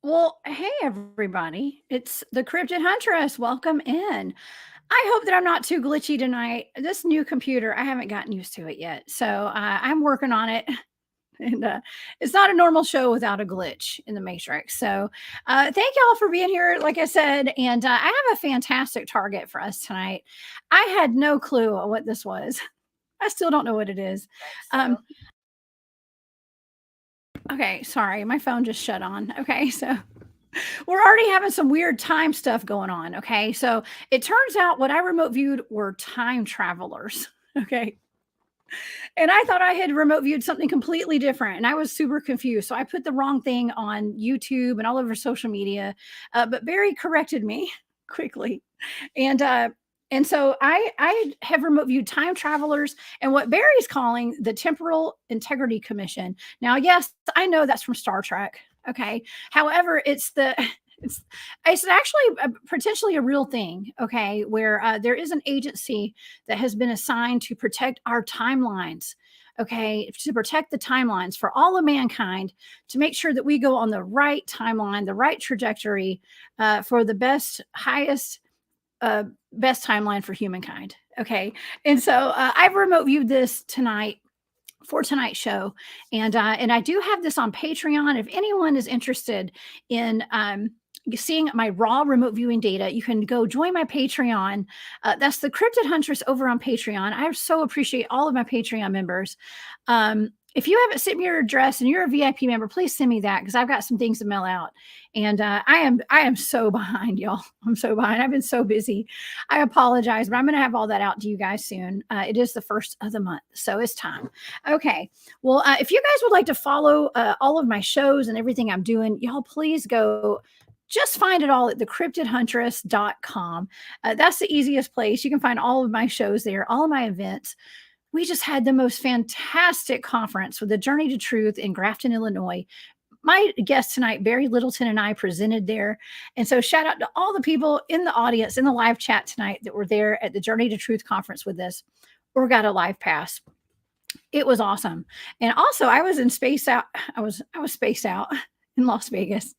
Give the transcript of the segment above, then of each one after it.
Well, hey everybody. It's the Cryptid Huntress. Welcome in. I hope that I'm not too glitchy tonight. This new computer, I haven't gotten used to it yet. So I'm working on it. And it's not a normal show without a glitch in the matrix. So thank y'all for being here, like I said. And I have a fantastic target for us tonight. I had no clue what this was. I still don't know what it is. Okay, sorry, my phone just shut on. Okay, so we're already having some weird time stuff going on. Okay, so it turns out what I remote viewed were time travelers. Okay, and I thought I had remote viewed something completely different, and I was super confused. So I put the wrong thing on YouTube and all over social media, but Barry corrected me quickly, and so I have remote viewed time travelers and what Barry's calling the Temporal Integrity Commission. Now, yes, I know that's from Star Trek. Okay, however, it's actually potentially a real thing. Okay, where there is an agency that has been assigned to protect our timelines. Okay, to protect the timelines for all of mankind, to make sure that we go on the right timeline, the right trajectory for the best, highest best timeline for humankind. Okay. And so I've remote viewed this tonight for tonight's show. And I do have this on Patreon. If anyone is interested in seeing my raw remote viewing data, you can go join my Patreon. That's the Cryptid Huntress over on Patreon. I so appreciate all of my Patreon members. If you haven't sent me your address and you're a VIP member, please send me that because I've got some things to mail out. And I am so behind, y'all. I'm so behind. I've been so busy. I apologize, but I'm going to have all that out to you guys soon. It is the first of the month, so it's time. Okay. Well, if you guys would like to follow all of my shows and everything I'm doing, y'all please go. Just find it all at thecryptidhuntress.com. That's the easiest place. You can find all of my shows there, all of my events. We just had the most fantastic conference with the Journey to Truth in Grafton, Illinois. My guest tonight, Barry Littleton, and I presented there. And so shout out to all the people in the audience, in the live chat tonight that were there at the Journey to Truth conference with us or got a live pass. It was awesome. And also I was in space out. I was spaced out in Las Vegas.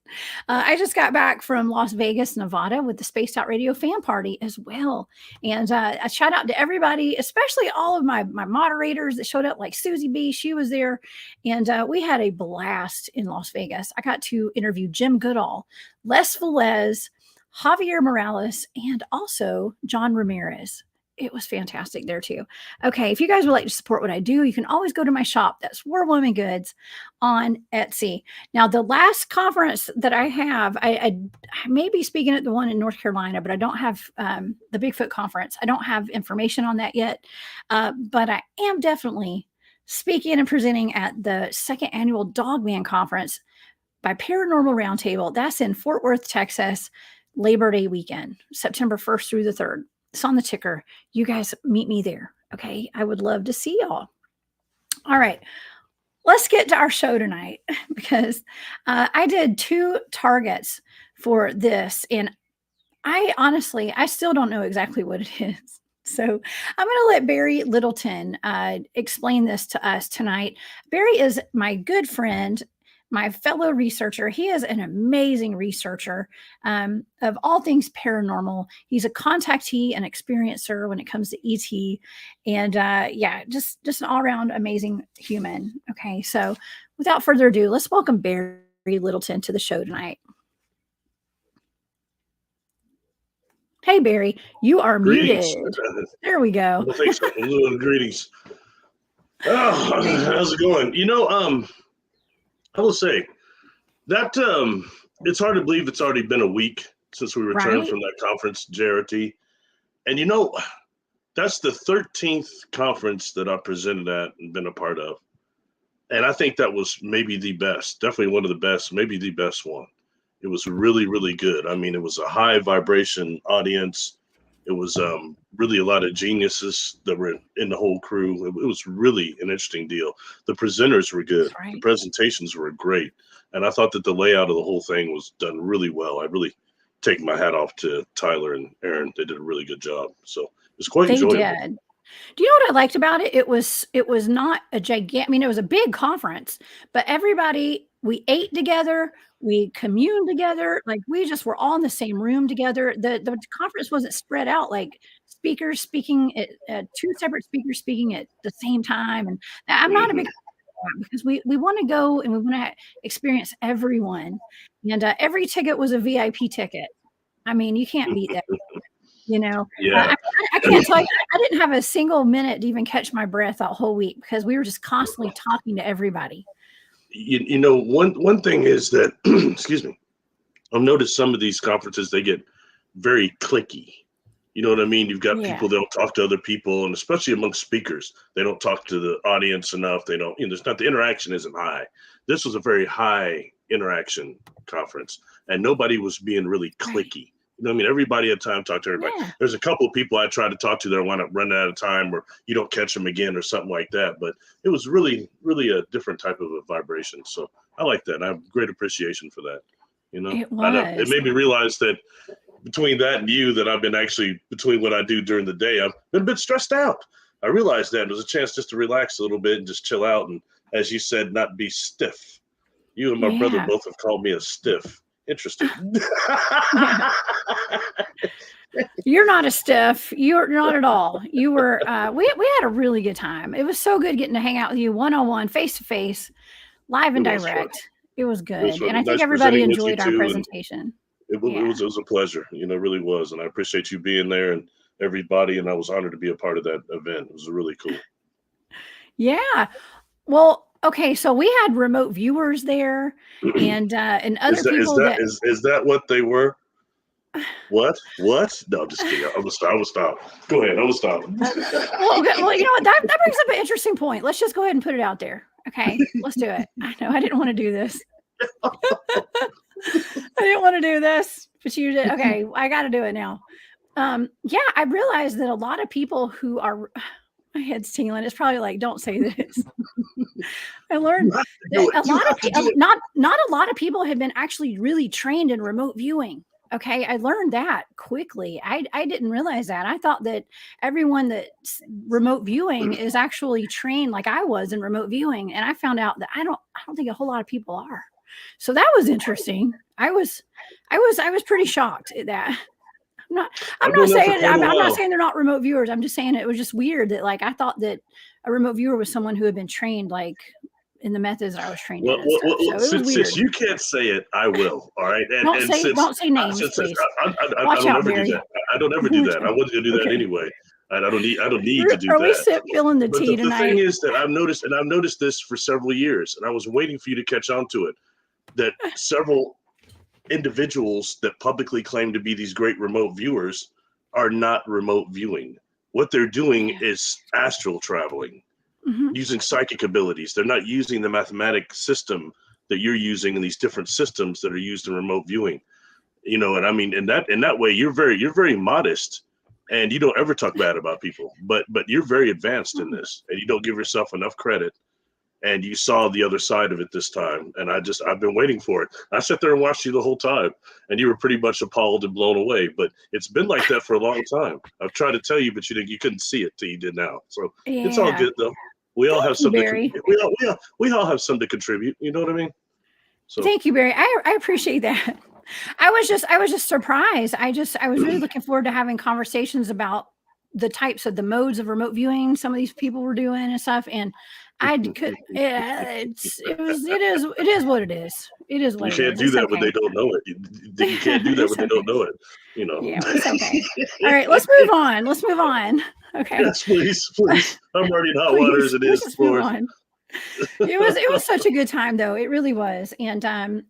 I just got back from Las Vegas, Nevada with the Spaced Out Radio fan party as well. And a shout out to everybody, especially all of my moderators that showed up, like Susie B. She was there. And we had a blast in Las Vegas. I got to interview Jim Goodall, Les Velez, Javier Morales, and also John Ramirez. It was fantastic there too. Okay, if you guys would like to support what I do, you can always go to my shop. That's War Woman Goods on Etsy. Now, the last conference that I have, I may be speaking at the one in North Carolina, but I don't have the Bigfoot conference. I don't have information on that yet, but I am definitely speaking and presenting at the second annual Dogman Conference by Paranormal Roundtable. That's in Fort Worth, Texas, Labor Day weekend, September 1st through the 3rd. It's on the ticker. You guys meet me there. Okay. I would love to see y'all. All right. Let's get to our show tonight because I did 2 targets for this. And I still don't know exactly what it is. So I'm going to let Barry Littleton explain this to us tonight. Barry is my good friend, my fellow researcher. He is an amazing researcher of all things paranormal. He's a contactee and experiencer when it comes to ET. And yeah, just an all-around amazing human. Okay, so without further ado, let's welcome Barry Littleton to the show tonight. Hey, Barry, you are muted. There we go. Well, thanks. Greetings. Oh, how's it going? You know, I will say that It's hard to believe it's already been a week since we returned Right? from that conference, JRT. And that's the 13th conference that I presented at and been a part of. And I think that was maybe the best, definitely one of the best, maybe the best one. It was really, really good. I mean, it was a high vibration audience. It was really a lot of geniuses that were in the whole crew. It was really an interesting deal. The presenters were good. Right. The presentations were great. And I thought that the layout of the whole thing was done really well. I really take my hat off to Tyler and Aaron. They did a really good job. So it's quite enjoyable. Did. Do you know what I liked about it? It was not a gigantic, I mean, it was a big conference, but we ate together, we communed together, like we just were all in the same room together. The conference wasn't spread out like speakers speaking at two separate speakers speaking at the same time. And I'm not a big because we want to go and we want to experience everyone. And every ticket was a VIP ticket. I mean, you can't beat that. Yeah. I can't tell you, I didn't have a single minute to even catch my breath that whole week because we were just constantly talking to everybody. One thing is that, excuse me, I've noticed some of these conferences, they get very cliquey. You know what I mean? You've got people that don't talk to other people, and especially amongst speakers, they don't talk to the audience enough. They don't, the interaction isn't high. This was a very high interaction conference, and nobody was being really cliquey. You know what I mean? Everybody had time to talk to everybody. Yeah. There's a couple of people I try to talk to that wind up running out of time, or you don't catch them again or something like that. But it was really, really a different type of a vibration. So I like that. And I have great appreciation for that. It made me realize that between that and you, that I've been actually, between what I do during the day, I've been a bit stressed out. I realized that it was a chance just to relax a little bit and just chill out. And as you said, not be stiff. You and my brother both have called me a stiff. Interesting. You're not a stiff. You're not at all. You were. We had a really good time. It was so good getting to hang out with you one-on-one, face-to-face, live and direct. It was good, and I think everybody enjoyed our presentation. It was a pleasure. It really was, and I appreciate you being there and everybody. And I was honored to be a part of that event. It was really cool. Yeah. Well. Okay, so we had remote viewers there, and other people. Is that what they were? What? No, I'm just kidding. I will stop. Go ahead. I will stop. Well, you know what? That brings up an interesting point. Let's just go ahead and put it out there. Okay, let's do it. I know I didn't want to do this. I didn't want to do this, but you did. Okay, I got to do it now. Yeah, I realized that a lot of people who are. My head's tingling. It's probably like, don't say this. I learned that not a lot of people have been actually really trained in remote viewing. Okay, I learned that quickly. I didn't realize that. I thought that everyone that's remote viewing is actually trained like I was in remote viewing, and I found out that I don't think a whole lot of people are. So that was interesting. I was pretty shocked at that. I'm not saying they're not remote viewers. I'm just saying it was just weird that like I thought that a remote viewer was someone who had been trained like in the methods that I was trained in. Since you can't say it, I will. All right. Don't say names, please. I don't ever do that. I don't ever do that. I wasn't gonna do that anyway. I don't need to do that. Are we feeling the tea tonight? The thing is that I've noticed this for several years, and I was waiting for you to catch on to it, that several individuals that publicly claim to be these great remote viewers are not remote viewing. What they're doing is astral traveling, using psychic abilities. They're not using the mathematic system that you're using in these different systems that are used in remote viewing. And I mean, in that way, you're very modest, and you don't ever talk bad about people, but you're very advanced in this, and you don't give yourself enough credit. And you saw the other side of it this time. And I've been waiting for it. I sat there and watched you the whole time, and you were pretty much appalled and blown away. But it's been like that for a long time. I've tried to tell you, but you couldn't see it till you did now. So It's all good though. We all have something. We all have something to contribute. You know what I mean? So thank you, Barry. I appreciate that. I was just surprised. I was really looking forward to having conversations about the types of the modes of remote viewing some of these people were doing and stuff. And it is what it is. It is what it is. You can't do that when they don't know it. You can't do that when they don't know it. Yeah, it's okay. All right, let's move on. Okay. Yes, please. I'm already in hot water as it is. Move on. It was such a good time though. It really was. And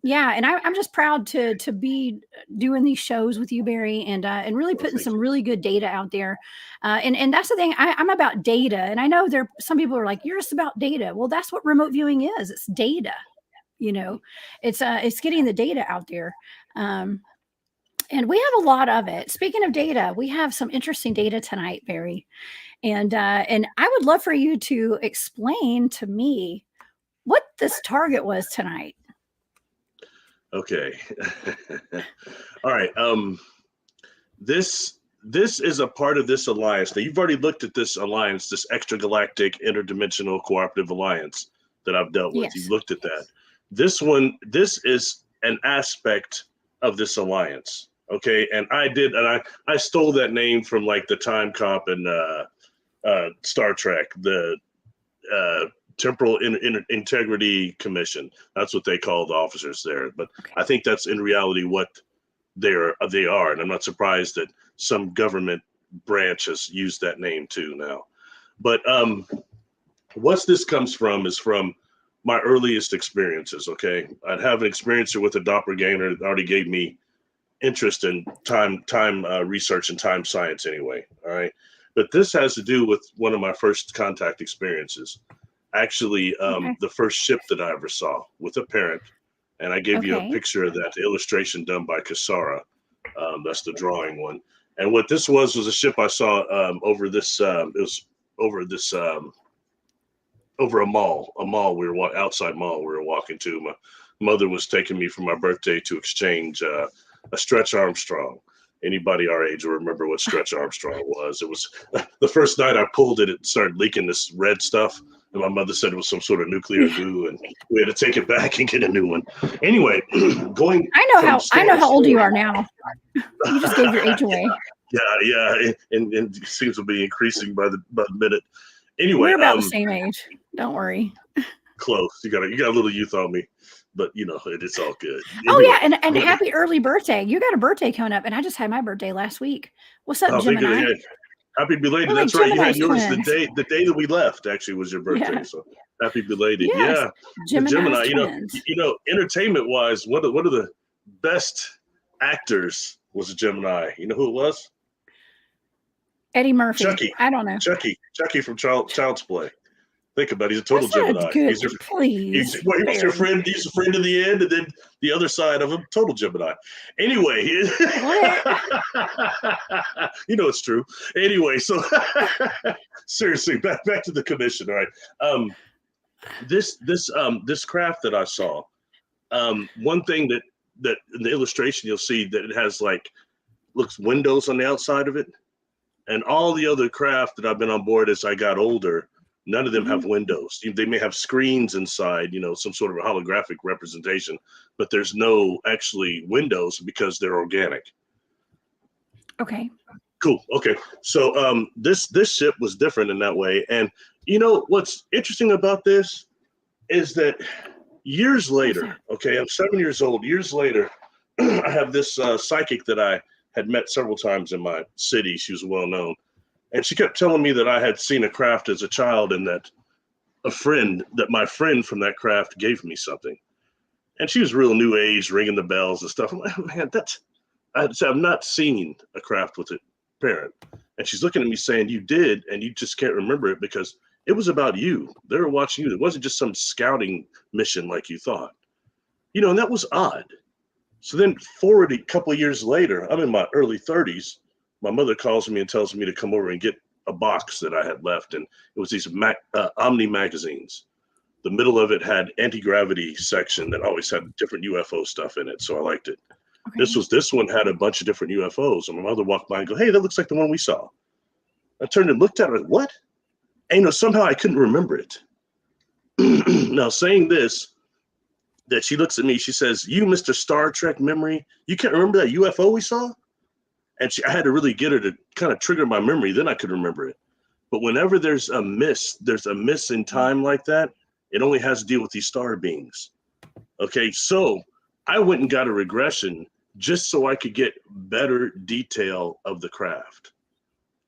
yeah, and I'm just proud to be doing these shows with you, Barry, and really Well, putting thank some you. really good data out there. And that's the thing. I'm about data, and I know there some people are like, you're just about data. Well, that's what remote viewing is. It's data. You know, it's getting the data out there. Um, and we have a lot of it. Speaking of data, we have some interesting data tonight, Barry. And I would love for you to explain to me what this target was tonight. Okay. All right. This is a part of this alliance. Now you've already looked at this alliance, this extragalactic interdimensional cooperative alliance that I've dealt with. You've Yes. looked at that. This is an aspect of this alliance. Okay. And I stole that name from like the Time Cop and Star Trek, the uh, Temporal Integrity Commission. That's what they call the officers there. But Okay. I think that's in reality what they are, and I'm not surprised that some government branch has used that name too now. But what this comes from is from my earliest experiences. Okay, I'd have an experiencer with a doppelganger that already gave me interest in time research and time science anyway. All right, but this has to do with one of my first contact experiences. Actually, Okay. the first ship that I ever saw with a parent, and I gave you a Okay. picture of that, the illustration done by Casara. That's the drawing one. And what this was a ship I saw over this. It was over this over a mall. We were outside mall. We were walking to. My mother was taking me for my birthday to exchange a Stretch Armstrong. Anybody our age will remember what Stretch Armstrong was. It was the first night I pulled it. It started leaking this red stuff. And my mother said it was some sort of nuclear goo, and we had to take it back and get a new one. Anyway, going from I store know to how old store. you are now. You just gave your age away. Yeah, and it seems to be increasing by the minute. Anyway, We're about the same age. Don't worry. close. You got a little youth on me, but you know it's all good. Oh Anyway, yeah, and happy early birthday. You got a birthday coming up, and I just had my birthday last week. What's up, oh, thank you. Gemini? Yeah, happy belated. We're like That's right. You had Gemini's yours twins. the day that we left. Actually, was your birthday. Yeah. So happy belated. Yes. Yeah, the Gemini's Gemini. twins. Entertainment wise, one of the best actors was a Gemini. You know who it was? Eddie Murphy. Chucky. I don't know. Chucky from Child's Play. Think about it. He's a total That's not Gemini. good. He Please. was your friend. He's a friend in the end, and then the other side of him, total Gemini. Anyway, you know it's true. Anyway, so seriously, back to the commission. All right, this craft that I saw. One thing that in the illustration you'll see that it has looks windows on the outside of it, and all the other craft that I've been on board as I got older. None of them have windows. They may have screens inside, some sort of a holographic representation, but there's no actually windows because they're organic. Okay. Cool. Okay. So this ship was different in that way. And what's interesting about this is that years later, okay, I'm 7 years old. Years later, I have this psychic that I had met several times in my city. She was well known. And she kept telling me that I had seen a craft as a child and that my friend from that craft gave me something. And she was real new age, ringing the bells and stuff. I'm like, man, I've not seen a craft with a parent. And she's looking at me saying, you did, and you just can't remember it because it was about you. They were watching you. It wasn't just some scouting mission like you thought. And that was odd. So then forward a couple of years later, I'm in my early 30s. My mother calls me and tells me to come over and get a box that I had left. And it was these Omni magazines. The middle of it had anti-gravity section that always had different UFO stuff in it. So I liked it. Okay. This one had a bunch of different UFOs. And my mother walked by and go, hey, that looks like the one we saw. I turned and looked at her, like, what? And somehow I couldn't remember it. Now saying this, that she looks at me, she says, you, Mr. Star Trek memory, you can't remember that UFO we saw? And I had to really get her to kind of trigger my memory. Then I could remember it. But whenever there's a miss in time like that, it only has to deal with these star beings. Okay, so I went and got a regression just so I could get better detail of the craft.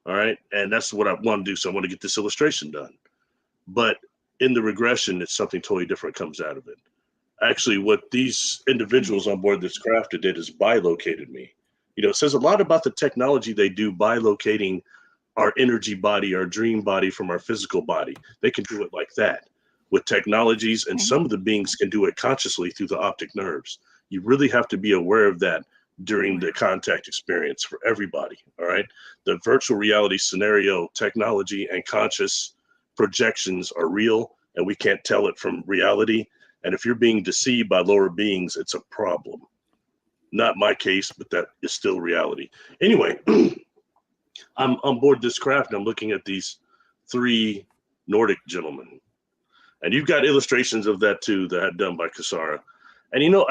All right, and that's what I want to do. So I want to get this illustration done. But in the regression, it's something totally different comes out of it. Actually, what these individuals on board this craft did is bilocated me. You know, it says a lot about the technology they do bilocating our energy body, our dream body from our physical body. They can do it like that with technologies, and some of the beings can do it consciously through the optic nerves. You really have to be aware of that during the contact experience for everybody. All right. The virtual reality scenario technology and conscious projections are real, and we can't tell it from reality. And if you're being deceived by lower beings, it's a problem. Not my case, but that is still reality. Anyway, I'm on board this craft and I'm looking at these 3 Nordic gentlemen. And you've got illustrations of that too that had done by Kasara. And you know,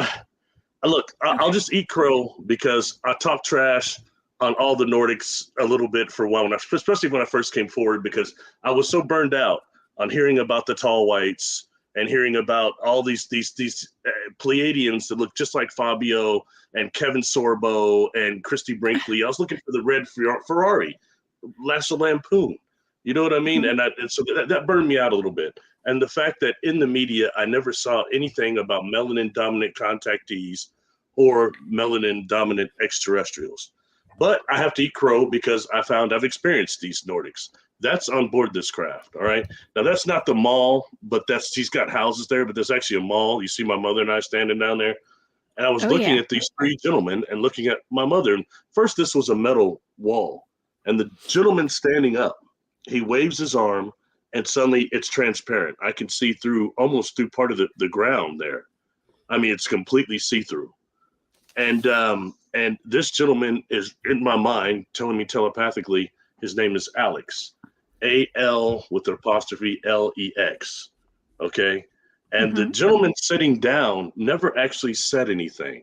look, I'll just eat crow because I talk trash on all the Nordics a little bit for a while, especially when I first came forward, because I was so burned out on hearing about the tall whites and hearing about all these Pleiadians that look just like Fabio and Kevin Sorbo and Christy Brinkley. I was looking for the red Ferrari, National Lampoon. You know what I mean? And so that burned me out a little bit. And the fact that in the media, I never saw anything about melanin-dominant contactees or melanin-dominant extraterrestrials. But I have to eat crow because I've experienced these Nordics. That's on board this craft, all right? Now, that's not the mall, but he's got houses there, but there's actually a mall. You see my mother and I standing down there. And I was looking at these 3 gentlemen and looking at my mother. And first, this was a metal wall. And the gentleman standing up, he waves his arm, and suddenly it's transparent. I can see almost through part of the ground there. I mean, it's completely see-through. And this gentleman is in my mind telling me telepathically his name is Alex, A-L with an apostrophe L-E-X. Okay. And the gentleman sitting down never actually said anything.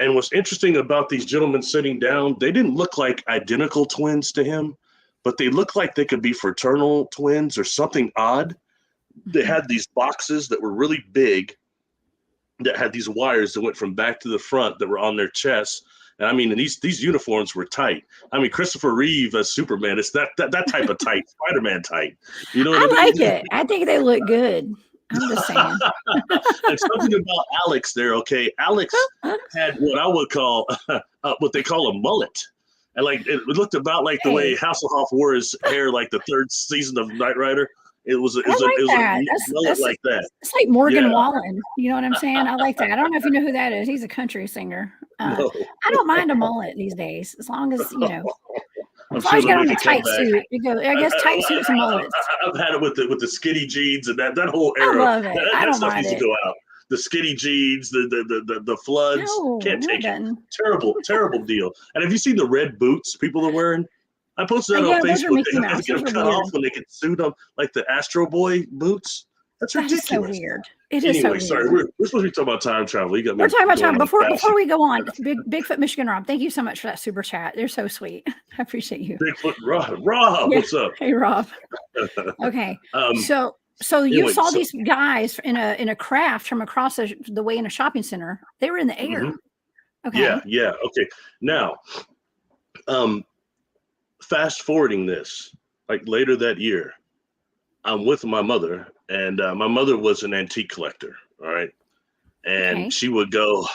And what's interesting about these gentlemen sitting down, they didn't look like identical twins to him, but they looked like they could be fraternal twins or something odd. They had these boxes that were really big that had these wires that went from back to the front that were on their chests. And I mean, and these uniforms were tight. I mean, Christopher Reeve as Superman, it's that type of tight, Spider-Man tight. You know what I mean? I like it. I think they look good. I'm just saying. And something about Alex there, okay? Alex had what I would call, what they call a mullet. And like, it looked about like the way Hasselhoff wore his hair like the 3rd season of Knight Rider. It was a mullet like that. It's like Morgan Wallen. You know what I'm saying? I like that. I don't know if you know who that is. He's a country singer. No. I don't mind a mullet these days, as long as, you know, as long sure as you got on a tight suit. I guess tight suits and mullets. I've had it with the skinny jeans and that whole era. I love it. That stuff needs to go out. The skinny jeans, the floods. No, can't take it. done. Terrible deal. And have you seen the red boots people are wearing? I posted that on Facebook. They have to get them cut off when they get sued on like the Astro Boy boots. That's ridiculous. That is so weird. It is so weird. Sorry, we're supposed to be talking about time travel. You got me. We're talking about time. Before we go on, Bigfoot Michigan Rob, thank you so much for that super chat. They're so sweet. I appreciate you. Bigfoot Rob, what's up? Hey Rob. Okay. So you saw these guys in a craft from across the way in a shopping center. They were in the air. Okay. Yeah. Okay. Now, fast forwarding this, like later that year, I'm with my mother, and my mother was an antique collector. All right. And she would go,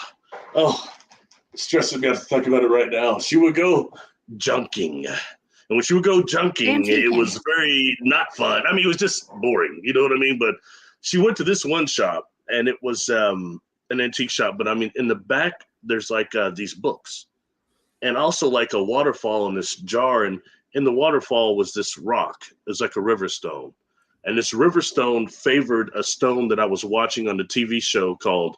it's stressing me out to talk about it right now. She would go junking. And when she would go junking, it was very not fun. I mean, it was just boring. You know what I mean? But she went to this one shop, and it was an antique shop. But I mean, in the back, there's like these books, and also like a waterfall in this jar. And in the waterfall was this rock. It was like a river stone. And this river stone favored a stone that I was watching on the TV show called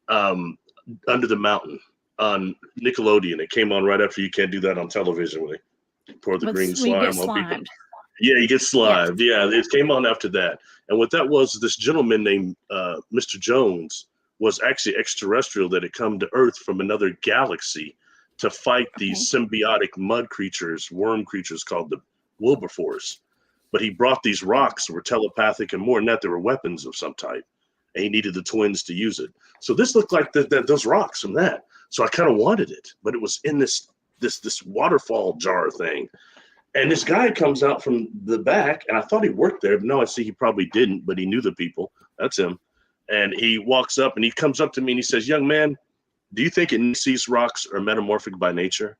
Under the Mountain on Nickelodeon. It came on right after You Can't Do That on television when they pour the green slime on people. Yeah, you get slimed. Yeah, it came on after that. And what that was, this gentleman named Mr. Jones was actually extraterrestrial that had come to Earth from another galaxy to fight these symbiotic mud creatures, worm creatures called the Wilberforce. But he brought these rocks that were telepathic, and more than that, they were weapons of some type. And he needed the twins to use it. So this looked like those rocks from that. So I kind of wanted it, but it was in this waterfall jar thing. And this guy comes out from the back, and I thought he worked there, but no, I see he probably didn't, but he knew the people. That's him. And he walks up and he comes up to me and he says, "Young man, do you think these rocks are metamorphic by nature?"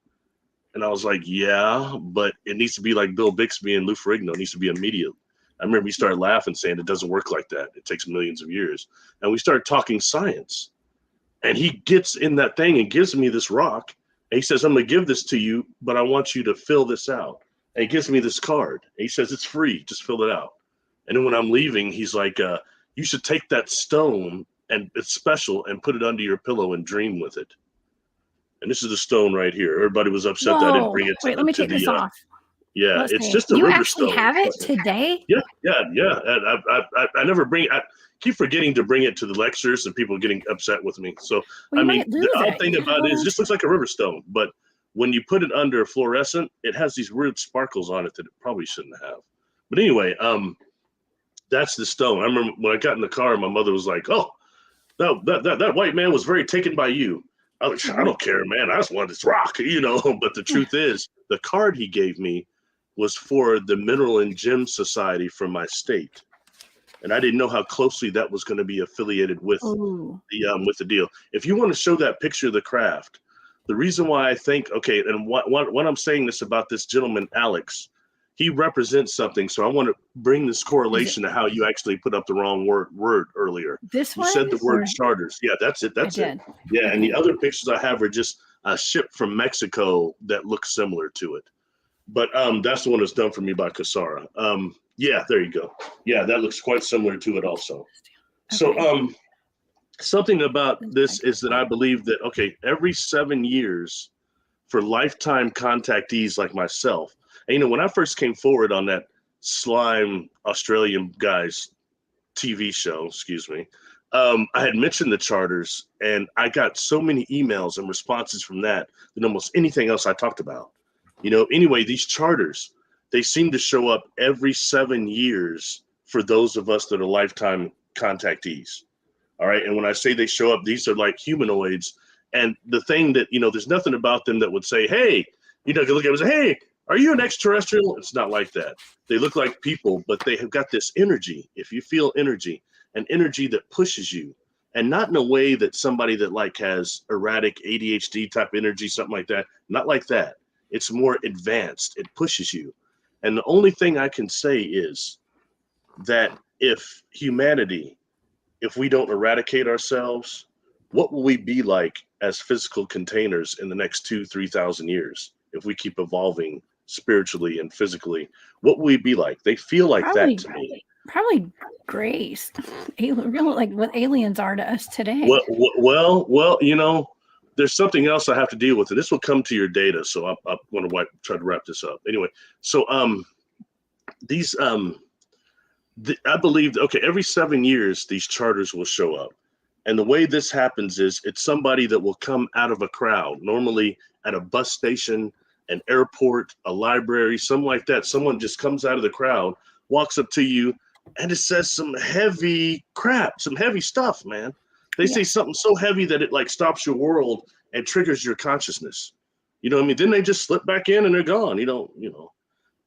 And I was like, "Yeah, but it needs to be like Bill Bixby and Lou Ferrigno. It needs to be immediate." I remember he started laughing, saying it doesn't work like that. It takes millions of years. And we started talking science. And he gets in that thing and gives me this rock. And he says, "I'm going to give this to you, but I want you to fill this out." And he gives me this card. And he says, "It's free. Just fill it out." And then when I'm leaving, he's like, "You should take that stone, and it's special, and put it under your pillow and dream with it." And this is the stone right here. Everybody was upset that I didn't bring it to Wait, let me take this off. Yeah, Let's it's see. just a You river actually stone. have it today? Yeah. I never bring it. I keep forgetting to bring it to the lectures and people getting upset with me. So, Well, I you mean, might lose the odd it. thing You about it gotta is it just looks like a river stone. But when you put it under fluorescent, it has these weird sparkles on it that it probably shouldn't have. But anyway, that's the stone. I remember when I got in the car, my mother was like, "Oh, that white man was very taken by you." I was like, "I don't care, man. I just want this rock," you know. But the truth is, the card he gave me was for the Mineral and Gem Society from my state, and I didn't know how closely that was going to be affiliated with the deal. If you want to show that picture of the craft, the reason why I think, okay, and what I'm saying this about this gentleman Alex, he represents something. So I want to bring this correlation to how you actually put up the wrong word earlier. This You one? said the word charters. Yeah, that's it. That's it. Yeah, okay. And the other pictures I have are just a ship from Mexico that looks similar to it. But that's the one that's done for me by Kasara. Yeah, there you go. Yeah, that looks quite similar to it also. Okay. So something about this is that I believe that, okay, every 7 years for lifetime contactees like myself, and, you know, when I first came forward on that slime Australian guy's TV show, excuse me, I had mentioned the charters, and I got so many emails and responses from that than almost anything else I talked about. You know, anyway, these charters, they seem to show up every 7 years for those of us that are lifetime contactees. All right. And when I say they show up, these are like humanoids. And the thing that, you know, there's nothing about them that would say, "Hey," you know, you look at them and say, "Hey, are you an extraterrestrial?" It's not like that. They look like people, but they have got this energy. If you feel energy, an energy that pushes you, and not in a way that somebody that like has erratic ADHD type energy, something like that, not like that. It's more advanced. It pushes you. And the only thing I can say is that if humanity, if we don't eradicate ourselves, what will we be like as physical containers in the next 3,000 years? If we keep evolving spiritually and physically, what will we be like? They feel like that to me. Probably grace, real like what aliens are to us today. Well, you know, there's something else I have to deal with, and this will come to your data. So I'm going to try to wrap this up. Anyway, so these I believe, okay, every 7 years these charters will show up, and the way this happens is it's somebody that will come out of a crowd, normally at a bus station, an airport, a library, something like that. Someone just comes out of the crowd, walks up to you, and it says some heavy crap, some heavy stuff, man. They say something so heavy that it like stops your world and triggers your consciousness. You know what I mean? Then they just slip back in and they're gone. You know.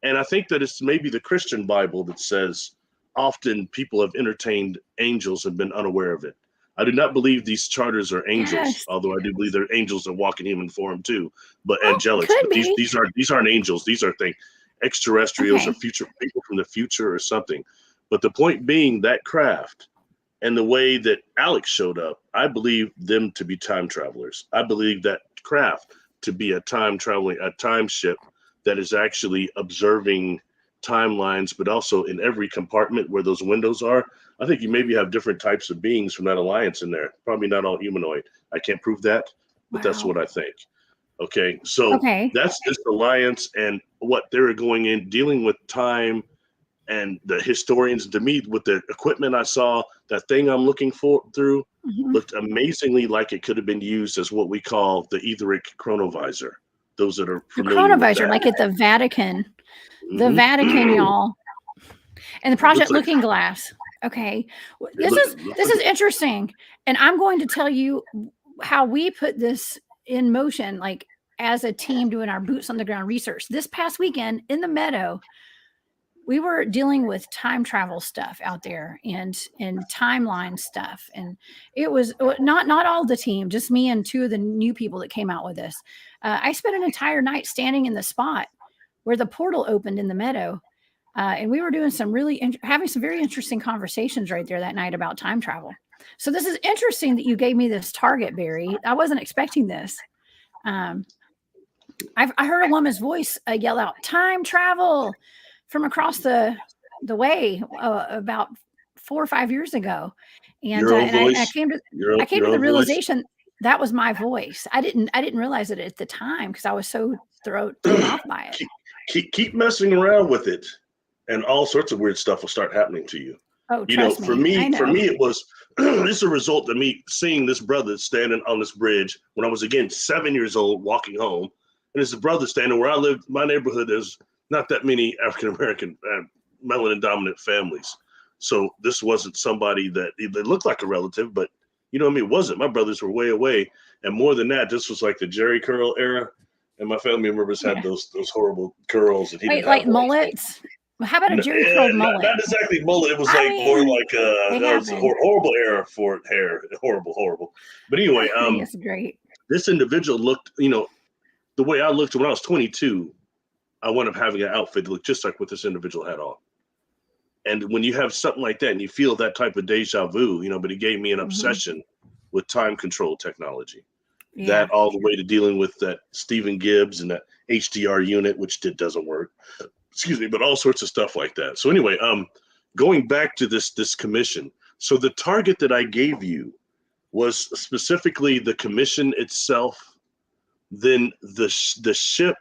And I think that it's maybe the Christian Bible that says often people have entertained angels and been unaware of it. I do not believe these charters are angels, although I do believe they're angels that walk in human form too, but angelics. But these aren't angels. These are things, extraterrestrials or future people from the future or something. But the point being, that craft and the way that Alex showed up, I believe them to be time travelers. I believe that craft to be a time ship that is actually observing timelines, but also in every compartment where those windows are. I think you maybe have different types of beings from that alliance in there. Probably not all humanoid. I can't prove that, but that's what I think. Okay, so that's this alliance and what they're going in, dealing with time. And the historians, to me, with the equipment I saw, that thing I'm looking through looked amazingly like it could have been used as what we call the etheric chronovisor. Those that are familiar with that. Like at the Vatican. The Vatican, y'all. And the Project Looking Glass. Okay. This is interesting. And I'm going to tell you how we put this in motion. Like, as a team doing our boots on the ground research. This past weekend in the meadow, we were dealing with time travel stuff out there and timeline stuff. And it was not all the team, just me and two of the new people that came out with us. I spent an entire night standing in the spot where the portal opened in the meadow. And we were doing having some very interesting conversations right there that night about time travel. So this is interesting that you gave me this target, Barry. I wasn't expecting this. I heard a woman's voice yell out time travel from across the way about 4 or 5 years ago. And, I came to the realization that was my voice. I didn't realize it at the time because I was so thrown off by it. Keep messing around with it, and all sorts of weird stuff will start happening to you. Oh, for me, it was it's a result of me seeing this brother standing on this bridge when I was, again, 7 years old, walking home, and there's a brother standing where I lived. My neighborhood, there's not that many African-American melanin dominant families. So this wasn't somebody that they looked like a relative, but you know what I mean? It wasn't. My brothers were way away. And more than that, this was like the Jerry curl era. And my family members had those horrible curls. And he like mullets? Well, how about a Jerry curl mullet? Not exactly mullet. It was more like it was a horrible era for hair. Horrible. But anyway, that's great. This individual looked, the way I looked when I was 22, I wound up having an outfit that looked just like what this individual had on. And when you have something like that and you feel that type of deja vu, but it gave me an obsession with time control technology. Yeah. That all the way to dealing with that Stephen Gibbs and that HDR unit, which doesn't work. Excuse me, but all sorts of stuff like that. So anyway, going back to this commission. So the target that I gave you was specifically the commission itself, then the ship,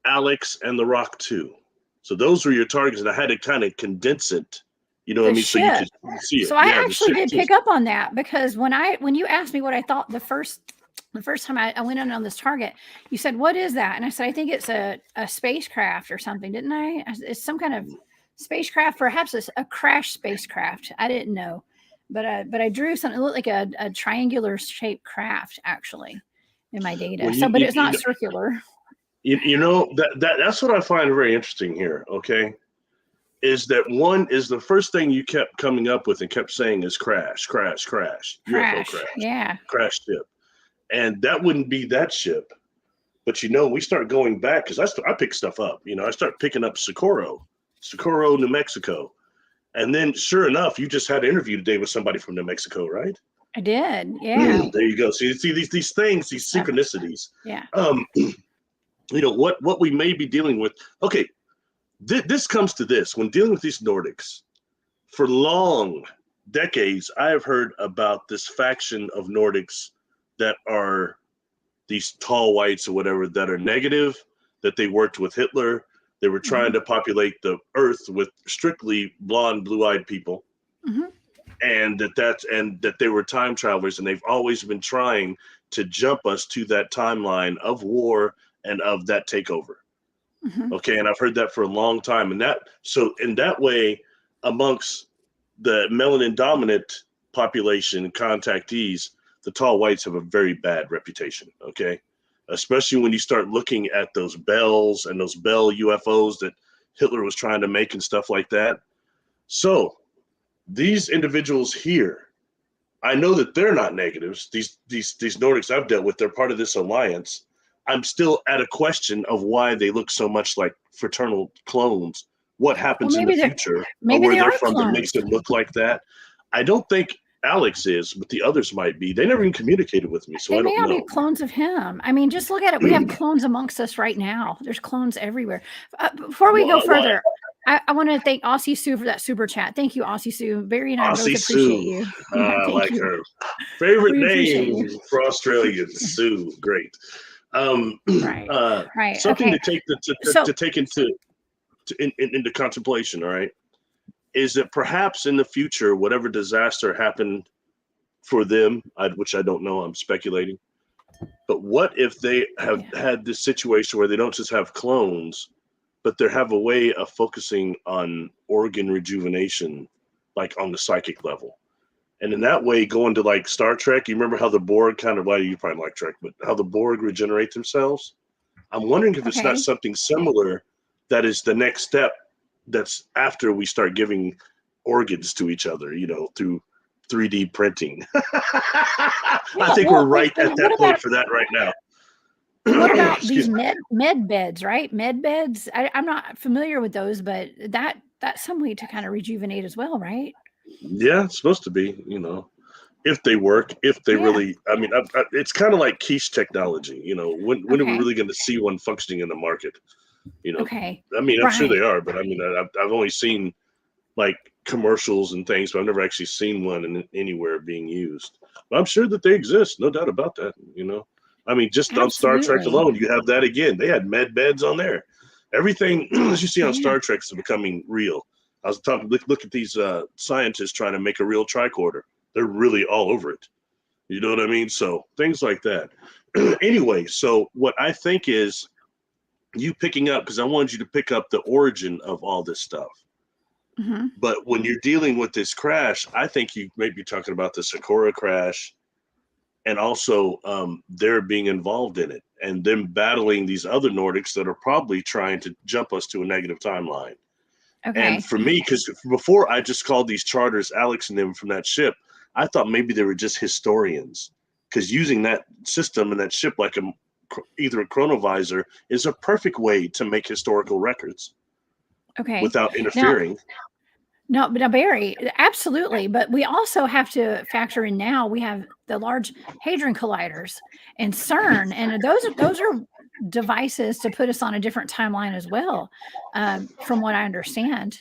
Alex, and the Rock 2. So those were your targets, and I had to kind of condense it, what I mean, so you could see it. So I actually did pick up on that because when you asked me what I thought the first time I went in on this target, you said, "What is that?" And I said, "I think it's a spacecraft or something," didn't I? It's some kind of spacecraft, perhaps it's a crash spacecraft. I didn't know, but I drew something that looked like a triangular shaped craft actually in my data. Well, but it's not circular. That's what I find very interesting here, okay, is that one is the first thing you kept coming up with and kept saying is crash, UFO crash, yeah, crash ship. And that wouldn't be that ship. But, we start going back because I pick stuff up. I start picking up Socorro, New Mexico. And then sure enough, you just had an interview today with somebody from New Mexico, right? I did, yeah. There you go. So you see these things, these synchronicities. Yeah. What we may be dealing with. Okay, this comes to this. When dealing with these Nordics, for long decades, I have heard about this faction of Nordics that are these tall whites or whatever that are negative, that they worked with Hitler. They were trying to populate the earth with strictly blonde, blue-eyed people. And that they were time travelers, and they've always been trying to jump us to that timeline of war and of that takeover. Okay, and I've heard that for a long time. And so in that way, amongst the melanin dominant population, contactees, the tall whites have a very bad reputation, okay? Especially when you start looking at those bells and those Bell UFOs that Hitler was trying to make and stuff like that. So these individuals here, I know that they're not negatives. These Nordics I've dealt with, they're part of this alliance. I'm still at a question of why they look so much like fraternal clones. What happens in the future? Maybe where they're from that makes them look like that. I don't think Alex is, but the others might be. They never even communicated with me, so I don't know. They may all be clones of him. I mean, just look at it. We have clones amongst us right now. There's clones everywhere. Before we go further, I want to thank Aussie Sue for that super chat. Thank you, Aussie Sue. Barry and I both appreciate you. I like her. Favorite name for Australians, Sue. Great. Right. Something to take into contemplation. All right. Is that perhaps in the future, whatever disaster happened for them, which I don't know, I'm speculating, but what if they have had this situation where they don't just have clones, but they have a way of focusing on organ rejuvenation, like on the psychic level, And in that way, going to like Star Trek, you remember how the Borg kind of, well, you probably like Trek, but how the Borg regenerate themselves? I'm wondering if it's not Okay. something similar that is the next step that's after we start giving organs to each other, through 3D printing. I Yeah. think we're Well, right but at that point for that right now. what about these Excuse me. med beds, right? Med beds. I'm not familiar with those, but that's some way to kind of rejuvenate as well, right? Yeah, it's supposed to be, if they work, if they Yeah. really, I mean, it's kind of like quiche technology, when are we Okay. really going to see one functioning in the market? Okay. I mean, I'm sure they Right. are, but I mean, I've only seen like commercials and things, but I've never actually seen one anywhere being used. But I'm sure that they exist, no doubt about that. I mean, just on Star Trek Absolutely. alone, you have that again. They had med beds on there. Everything as you see on Yeah. Star Trek is becoming real. I was talking, look at these scientists trying to make a real tricorder. They're really all over it. You know what I mean? So things like that. Anyway, so what I think is you picking up, because I wanted you to pick up the origin of all this stuff. Hmm. But when you're dealing with this crash, I think you may be talking about the Sakura crash, and also they're being involved in it and them battling these other Nordics that are probably trying to jump us to a negative timeline. And Okay. for me, because before I just called these charters Alex and them from that ship, I thought maybe they were just historians, because using that system and that ship like either a chronovisor is a perfect way to make historical records Okay. without Now, interfering. no, but now Barry, absolutely. But we also have to factor in now we have the Large Hadron Colliders and CERN, and those are devices to put us on a different timeline as well, from what I understand.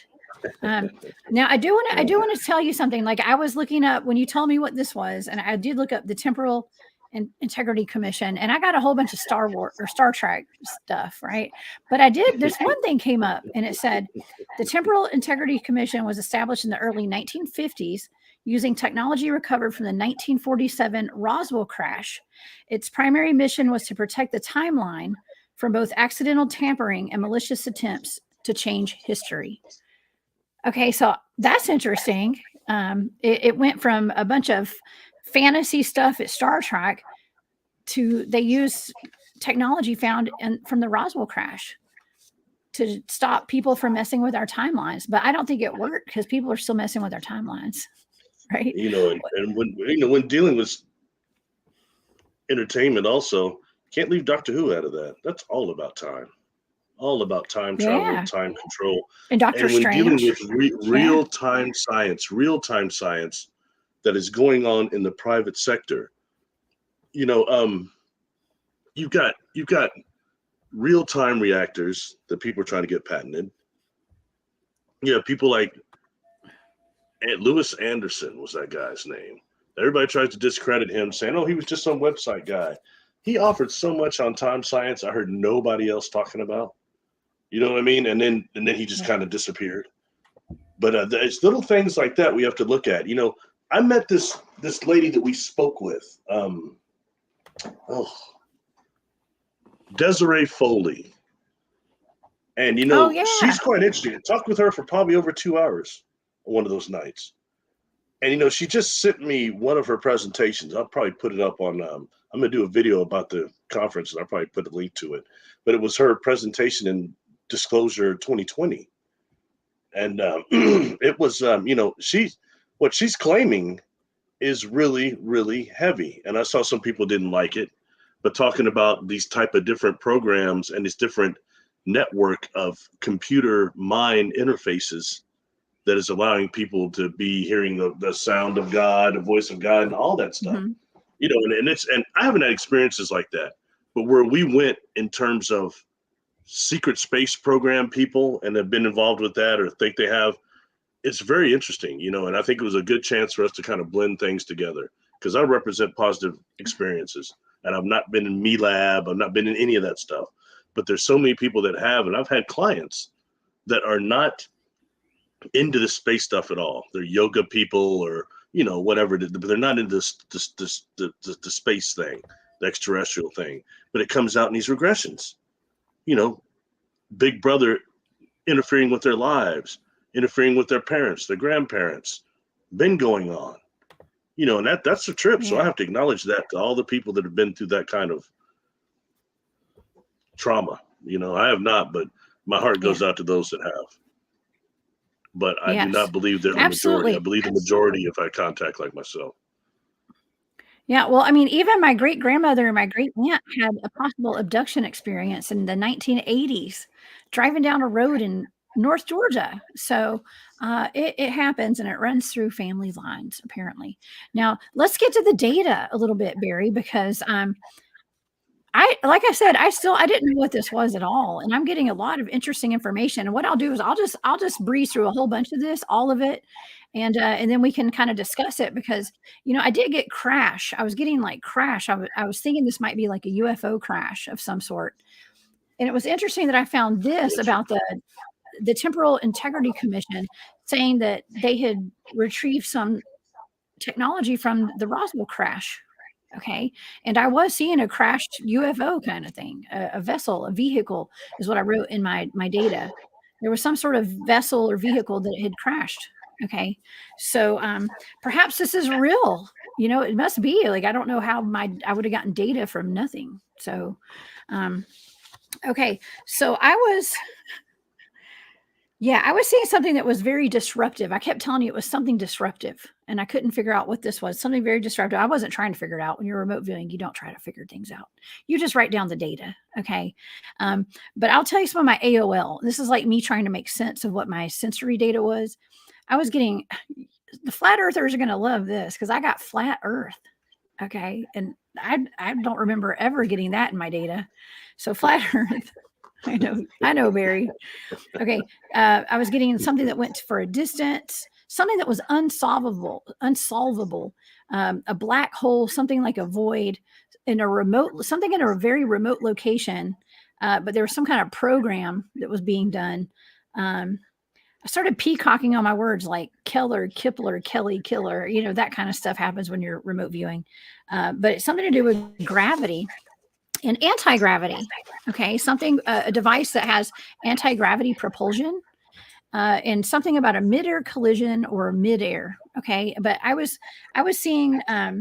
Um, now I do want to tell you something. Like I was looking up when you told me what this was, and I did look up the Temporal and Integrity Commission, and I got a whole bunch of Star Wars or Star Trek stuff, right? But I did this one thing came up, and it said the Temporal Integrity Commission was established in the early 1950s using technology recovered from the 1947 Roswell crash. Its primary mission was to protect the timeline from both accidental tampering and malicious attempts to change history. Okay, so that's interesting. It went from a bunch of fantasy stuff at Star Trek to they use technology found from the Roswell crash to stop people from messing with our timelines. But I don't think it worked because people are still messing with our timelines, right? And when dealing with entertainment, also can't leave Doctor Who out of that. That's all about time travel, Yeah, time control. and Doctor And when dealing Strange. with Yeah. real time science that is going on in the private sector, you know, um, you've got real time reactors that people are trying to get patented. Yeah, people like Lewis Anderson was that guy's name. Everybody tries to discredit him, saying, "Oh, he was just some website guy." He offered so much on time science I heard nobody else talking about. You know what I mean? And then he just Yeah. kind of disappeared. But there's little things like that we have to look at. I met this lady that we spoke with, oh, Desiree Foley, and Oh she's yeah. quite interesting. I talked with her for probably over 2 hours on one of those nights, and she just sent me one of her presentations. I'll probably put it up on. I'm gonna do a video about the conference, and I'll probably put a link to it. But it was her presentation in Disclosure 2020, and it was what she's claiming is really, really heavy. And I saw some people didn't like it, but talking about these type of different programs and this different network of computer mind interfaces that is allowing people to be hearing the sound of God, the voice of God, and all that stuff. Hmm. And I haven't had experiences like that, but where we went in terms of secret space program people and have been involved with that or think they have, it's very interesting, and I think it was a good chance for us to kind of blend things together, because I represent positive experiences, and I've not been in Me Lab, I've not been in any of that stuff, but there's so many people that have, and I've had clients that are not into the space stuff at all. They're yoga people or whatever, but they're not into the space thing, the extraterrestrial thing. But it comes out in these regressions. You know, Big Brother interfering with their lives, interfering with their parents, their grandparents, been going on. And that's a trip. So I Yeah. have to acknowledge that to all the people that have been through that kind of trauma. I have not, but my heart goes out to those that have. But I do Yes. not believe they're the Absolutely. majority. I believe the majority have had contact like myself. Yeah, well, I mean, even my great grandmother and my great aunt had a possible abduction experience in the 1980s, driving down a road in North Georgia. So it happens and it runs through family lines, apparently. Now, let's get to the data a little bit, Barry, because like I said, I didn't know what this was at all, and I'm getting a lot of interesting information. And what I'll do is I'll just breeze through a whole bunch of this, all of it, and then we can kind of discuss it because I did get crash. I was getting like crash. I was thinking this might be like a UFO crash of some sort, and it was interesting that I found this about the Temporal Integrity Commission saying that they had retrieved some technology from the Roswell crash. Okay. And I was seeing a crashed UFO kind of thing, a vessel, a vehicle is what I wrote in my data. There was some sort of vessel or vehicle that had crashed. Okay. So perhaps this is real. It must be like I don't know how I would have gotten data from nothing. So okay. So I was seeing something that was very disruptive. I kept telling you it was something disruptive, and I couldn't figure out what this was. Something very disruptive. I wasn't trying to figure it out. When you're remote viewing, you don't try to figure things out. You just write down the data, okay? But I'll tell you some of my AOL. This is like me trying to make sense of what my sensory data was. I was getting the flat earthers are going to love this because I got flat Earth, okay? And I don't remember ever getting that in my data. So flat Earth. I know, Barry. Okay. I was getting something that went for a distance, something that was unsolvable, a black hole, something like a void something in a very remote location. But there was some kind of program that was being done. I started peacocking on my words like Keller, Kipler, Kelly, Killer, that kind of stuff happens when you're remote viewing. But it's something to do with gravity. And anti-gravity, okay, a device that has anti-gravity propulsion, and something about a mid-air collision or midair, okay. But I was seeing a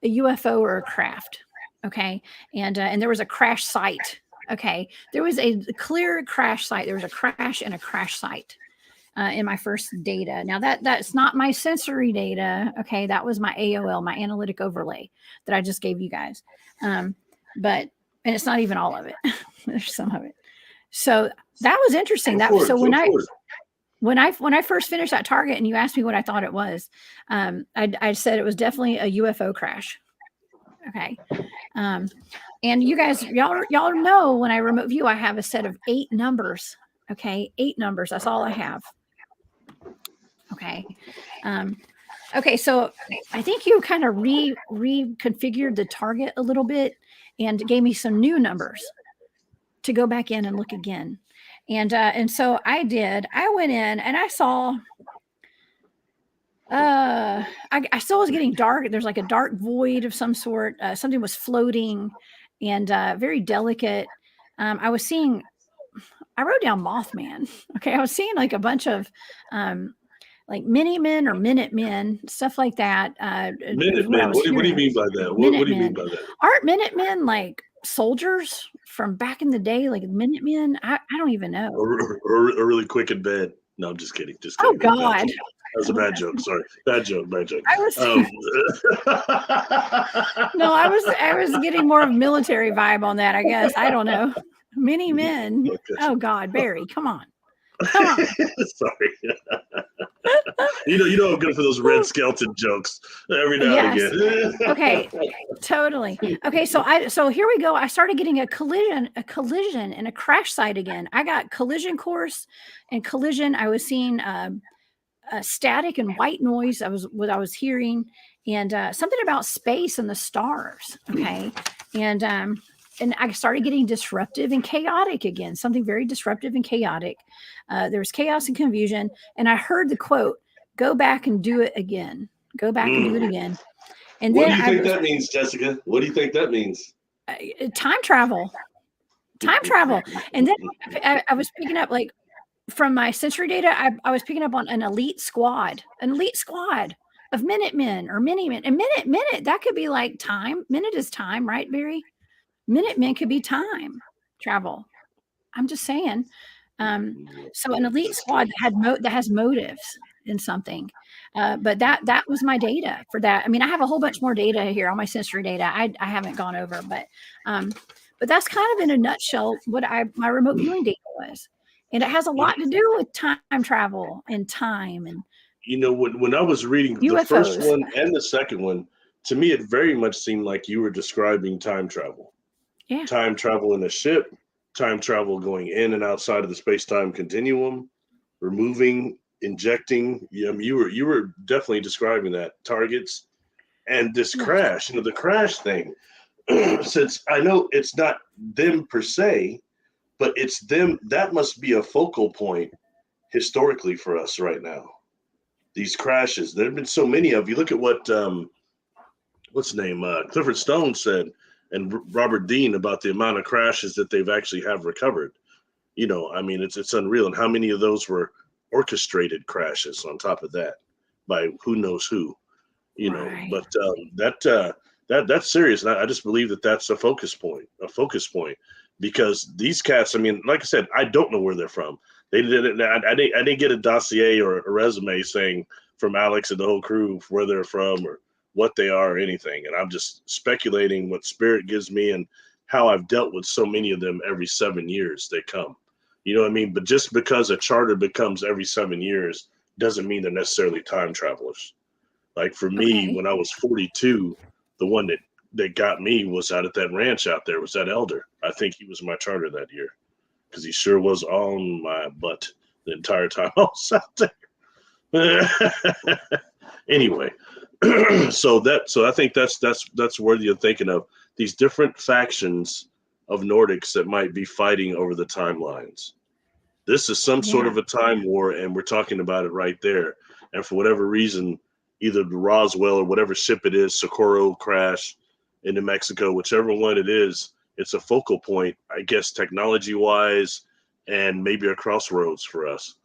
UFO or a craft, okay, and there was a crash site, okay. There was a clear crash site. There was a crash and a crash site in my first data. Now that's not my sensory data, okay. That was my AOL, my analytic overlay that I just gave you guys. And it's not even all of it. There's some of it. So that was interesting. When I first finished that target and you asked me what I thought it was, I said it was definitely a UFO crash. Okay. And you guys, y'all know when I remote view, I have a set of 8 numbers. Okay. 8 numbers. That's all I have. Okay. Okay, so I think you kind of reconfigured the target a little bit and gave me some new numbers to go back in and look again. And so I did. I went in and I saw I still was getting dark. There's like a dark void of some sort. Something was floating and very delicate. I wrote down Mothman. Okay, I was seeing like a bunch of like Mini-Men or Minute-Men, stuff like that. Minutemen. What do you mean by that? What do you mean by that? Aren't Minutemen like soldiers from back in the day, like Minutemen? I don't even know. Or really quick in bed. No, I'm just kidding. Oh God. That was a bad joke. Sorry. Bad joke. No, I was getting more of military vibe on that, I guess. I don't know. Mini-Men. Okay. Oh God, Barry, come on. Sorry. I'm good for those red skeleton jokes every now and again. Okay, totally. Okay, so here we go. I started getting a collision and a crash site again. I got collision course and collision. I was seeing static and white noise. What I was hearing, and something about space and the stars. Okay, and I started getting disruptive and chaotic again. Something very disruptive and chaotic. There was chaos and confusion, and I heard the quote, "Go back and do it again. Go back and do it again." And what then do you think that means, Jessica? What do you think that means? Time travel. And then I was picking up like from my sensory data. I was picking up on an elite squad. of Minutemen or Mini-Men. And minute, that could be like time. Minute is time, right, Barry? Minutemen could be time travel. I'm just saying. So an elite squad that has motives in something. But that was my data for that. I mean, I have a whole bunch more data here, all my sensory data. I haven't gone over, but that's kind of in a nutshell what my remote viewing data was. And it has a lot to do with time travel and time and when I was reading UFOs. The first one and the second one, to me it very much seemed like you were describing time travel. Yeah. Time travel in a ship, time travel going in and outside of the space-time continuum, removing, injecting. You were definitely describing that. Targets and this crash, the crash thing. Since I know it's not them per se, but it's them, that must be a focal point historically for us right now. These crashes, there have been so many of. You look at what what's the name, Clifford Stone said, and Robert Dean about the amount of crashes that they've actually have recovered. I mean, it's unreal. And how many of those were orchestrated crashes on top of that by who knows who, Right. But that's serious. And I just believe that that's a focus point, because these cats, I mean, like I said, I don't know where they're from. I didn't get a dossier or a resume saying from Alex and the whole crew where they're from or what they are or anything. And I'm just speculating what spirit gives me and how I've dealt with so many of them every 7 years they come. You know what I mean? But just because a charter becomes every 7 years doesn't mean they're necessarily time travelers. Like for me, when I was 42, the one that got me was out at that ranch out there, was that elder. I think he was my charter that year because he sure was on my butt the entire time I was out there. Anyway, so I think that's worthy of thinking of, these different factions of Nordics that might be fighting over the timelines. This is some sort of a time war, and we're talking about it right there. And for whatever reason, either the Roswell or whatever ship it is, Socorro crash in New Mexico, whichever one it is, it's a focal point, I guess, technology-wise, and maybe a crossroads for us.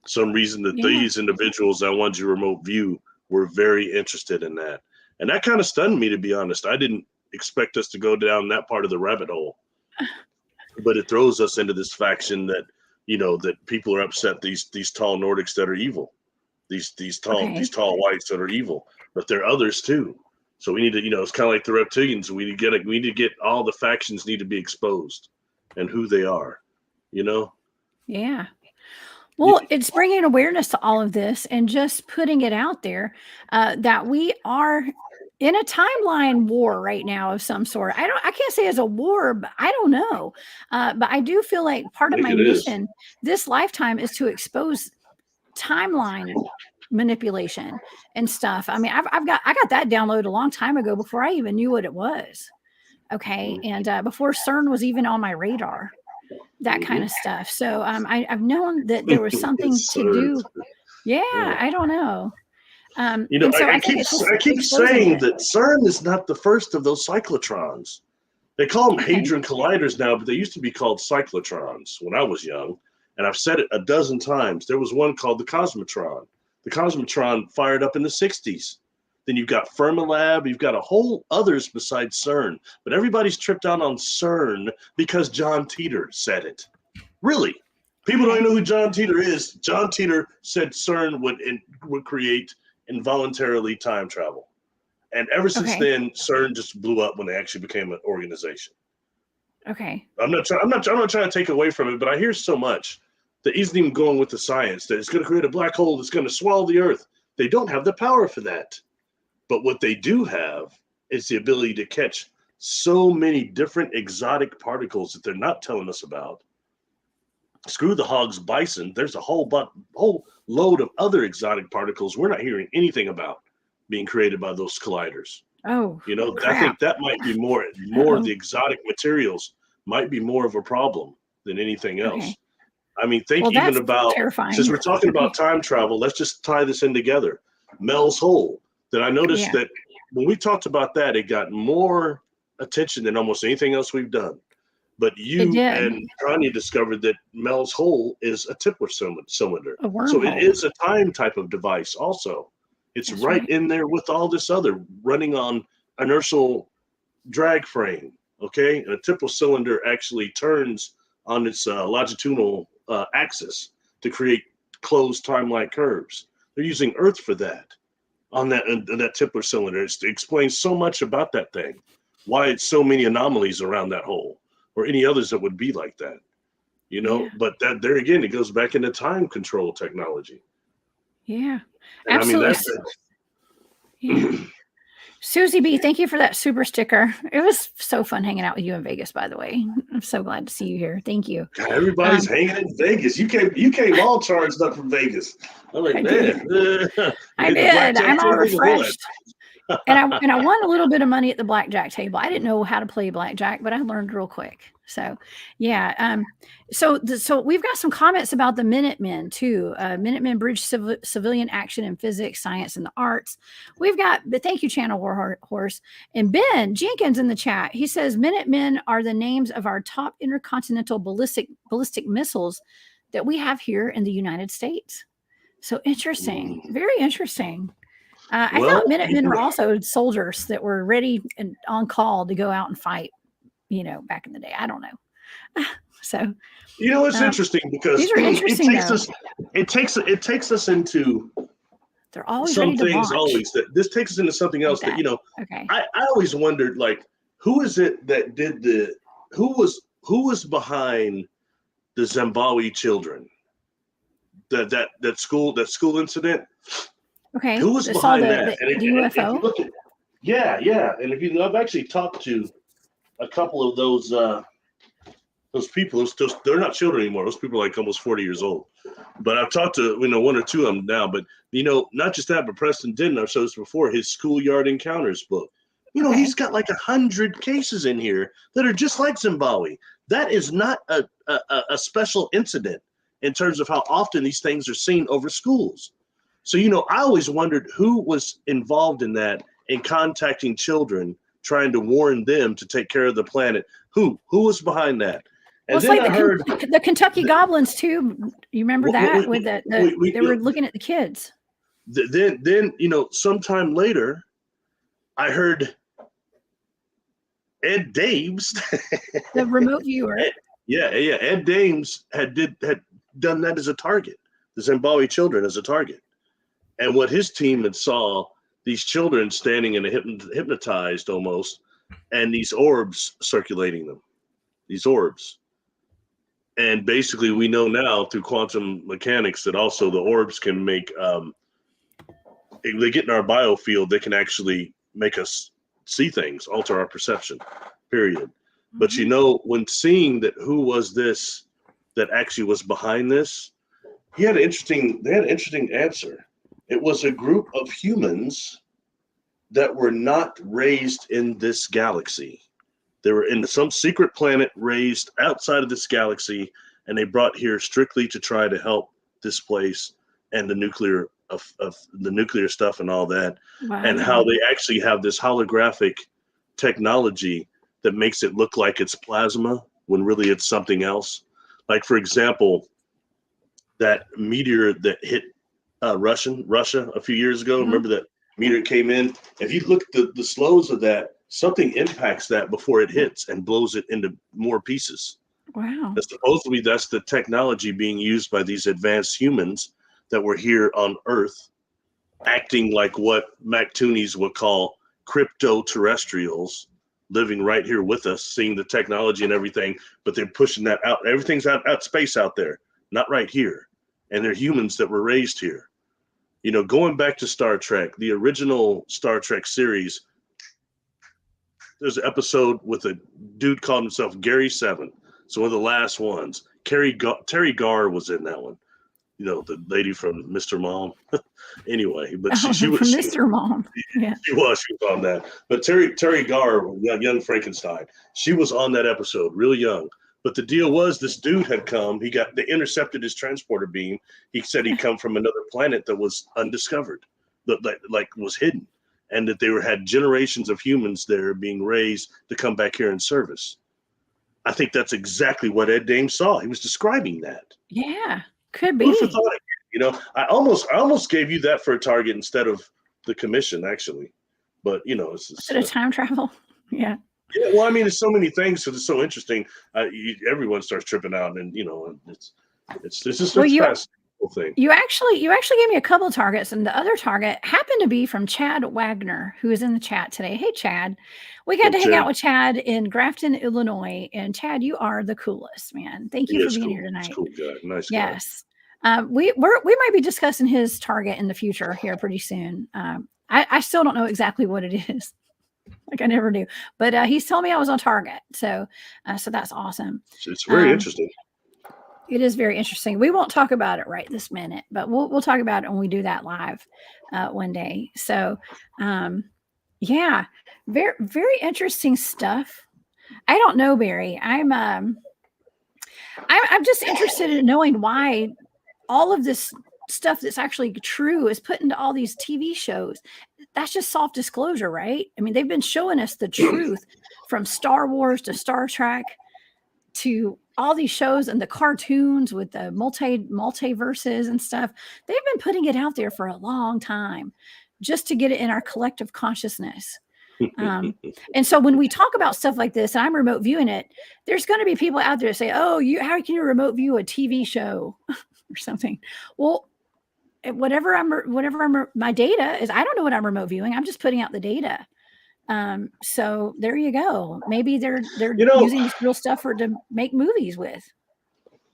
Some reason that these individuals that wanted you remote view were very interested in that. And that kind of stunned me, to be honest. I didn't expect us to go down that part of the rabbit hole. But it throws us into this faction that, that people are upset, these tall Nordics that are evil. These tall whites that are evil. But there are others too. So we need to, it's kind of like the reptilians. We need to get all the factions need to be exposed and who they are, Yeah. Well, it's bringing awareness to all of this and just putting it out there that we are in a timeline war right now of some sort. I can't say it's a war, but I don't know. But I do feel like part of my mission this lifetime is to expose timeline manipulation and stuff. I mean, I got that download a long time ago before I even knew what it was. Okay. And before CERN was even on my radar, that kind of stuff. So I've known that there was something to do. Yeah, I don't know. I keep saying that CERN is not the first of those cyclotrons. They call them hadron colliders now, but they used to be called cyclotrons when I was young. And I've said it a dozen times. There was one called the Cosmotron. The Cosmotron fired up in the 60s. Then you've got Fermilab. You've got a whole others besides CERN. But everybody's tripped out on CERN because John Titor said it. Really. People don't even know who John Titor is. John Titor said CERN would create involuntarily time travel. And ever since then, CERN just blew up when they actually became an organization. Okay. I'm not trying to take away from it, but I hear so much that isn't even going with the science, that it's going to create a black hole that's going to swallow the earth. They don't have the power for that. But what they do have is the ability to catch so many different exotic particles that they're not telling us about. Screw the hogs, bison. There's a whole load of other exotic particles we're not hearing anything about being created by those colliders. Oh, I think that might be more of the exotic materials might be more of a problem than anything else. Okay. I mean, think even about, terrifying. Since we're talking about time travel, let's just tie this in together. Mel's Hole, that I noticed that when we talked about that, it got more attention than almost anything else we've done. But you and Tanya discovered that Mel's Hole is a Tipler cylinder. A wormhole. So it is a time type of device also. It's That's right right. in there with all this other running on inertial drag frame. Okay, and a typical cylinder actually turns on its longitudinal axis to create closed time-like curves. They're using Earth for that on that tippler cylinder. It explains so much about that thing, why it's so many anomalies around that hole, or any others that would be like that. Yeah. But that there again, it goes back into time control technology. Yeah. And I mean Absolutely. that's Yeah. Susie B, thank you for that super sticker. It was so fun hanging out with you in Vegas, by the way. I'm so glad to see you here. Thank you. God, everybody's hanging in Vegas. You came all charged up from Vegas. I'm like, I man, did. I hit the did. blackjack I'm all table, what? refreshed. And I won a little bit of money at the blackjack table. I didn't know how to play blackjack, but I learned real quick. So, yeah. So we've got some comments about the Minutemen too. Minutemen bridge civilian action in physics, science, and the arts. We've got, but thank you, Channel Warhorse. And Ben Jenkins in the chat. He says Minutemen are the names of our top intercontinental ballistic missiles that we have here in the United States. So interesting, very interesting. I thought Minutemen were also soldiers that were ready and on call to go out and fight, back in the day. I don't know. So, It's interesting because these are interesting. It takes us into they're always some ready to things. launch. Always that this takes us into something else that Okay. I always wondered, like, who is it that did who was behind the Zimbabwe children, that school incident. Okay. Who was behind that? The UFO? And I've actually talked to a couple of those people. They're not children anymore. Those people are like almost 40 years old. But I've talked to one or two of them now. But not just that, but Preston didn't. I've showed this before. His Schoolyard Encounters book. He's got like 100 cases in here that are just like Zimbabwe. That is not a special incident in terms of how often these things are seen over schools. So, I always wondered who was involved in that and contacting children, trying to warn them to take care of the planet. Who was behind that? And well, it's like the Kentucky Goblins too. You remember that they were looking at the kids. Then sometime later, I heard Ed Dames, the remote viewer. Ed Dames had done that as a target, the Zimbabwe children as a target. And what his team had saw, these children standing in a hypnotized almost, and these orbs circulating them, these orbs. And basically we know now through quantum mechanics that also the orbs can make, if they get in our biofield, they can actually make us see things, alter our perception, period. Mm-hmm. But when seeing that who was this that actually was behind this, they had an interesting answer. It was a group of humans that were not raised in this galaxy. They were in some secret planet raised outside of this galaxy, and they brought here strictly to try to help this place and the nuclear of the nuclear stuff and all that. Wow. And how they actually have this holographic technology that makes it look like it's plasma when really it's something else. Like, for example, that meteor that hit Russia a few years ago. Mm-hmm. Remember that meteor came in? If you look at the slows of that, something impacts that before it hits and blows it into more pieces. Wow. And supposedly that's the technology being used by these advanced humans that were here on Earth, acting like what MacToonies would call cryptoterrestrials, living right here with us, seeing the technology and everything, but they're pushing that out. Everything's out space out there, not right here. And they're humans that were raised here. Going back to Star Trek, the original Star Trek series, there's an episode with a dude called himself Gary 7. So one of the last ones. Terry Garr was in that one. The lady from Mr. Mom. Anyway, but she was from Mr. Mom. Yeah. She was on that. But Terry Garr, young Frankenstein, she was on that episode, real young. But the deal was, this dude had come. They intercepted his transporter beam. He said he'd come from another planet that was undiscovered, that was hidden, and that they had generations of humans there being raised to come back here in service. I think that's exactly what Ed Dames saw. He was describing that. Yeah, could be. I almost gave you that for a target instead of the commission actually, but it's Is it a time travel? Yeah. Yeah, well, I mean, there's so many things, so it's so interesting. Everyone starts tripping out, and it's just Well, a fascinating thing. You actually gave me a couple of targets, and the other target happened to be from Chad Wagner, who is in the chat today. Hey, Chad. We got to hang out with Chad in Grafton, Illinois. And Chad, you are the coolest, man. Thank you for being here tonight. Cool guy. Nice guy. Yes. We might be discussing his target in the future here pretty soon. I still don't know exactly what it is. Like I never do. But he's telling me I was on target. So that's awesome. It's very interesting. It is very interesting. We won't talk about it right this minute, but we'll talk about it when we do that live one day. So, yeah, very very interesting stuff. I don't know, Barry. I'm just interested in knowing why all of this stuff that's actually true is put into all these TV shows. That's just soft disclosure, right? I mean, they've been showing us the truth from Star Wars to Star Trek to all these shows and the cartoons with the multiverses and stuff. They've been putting it out there for a long time just to get it in our collective consciousness. And so when we talk about stuff like this, and I'm remote viewing it, there's going to be people out there say, oh, how can you remote view a TV show or something? Well, whatever my data is, I don't know what I'm remote viewing. I'm just putting out the data. So there you go. Maybe they're using this real stuff to make movies with.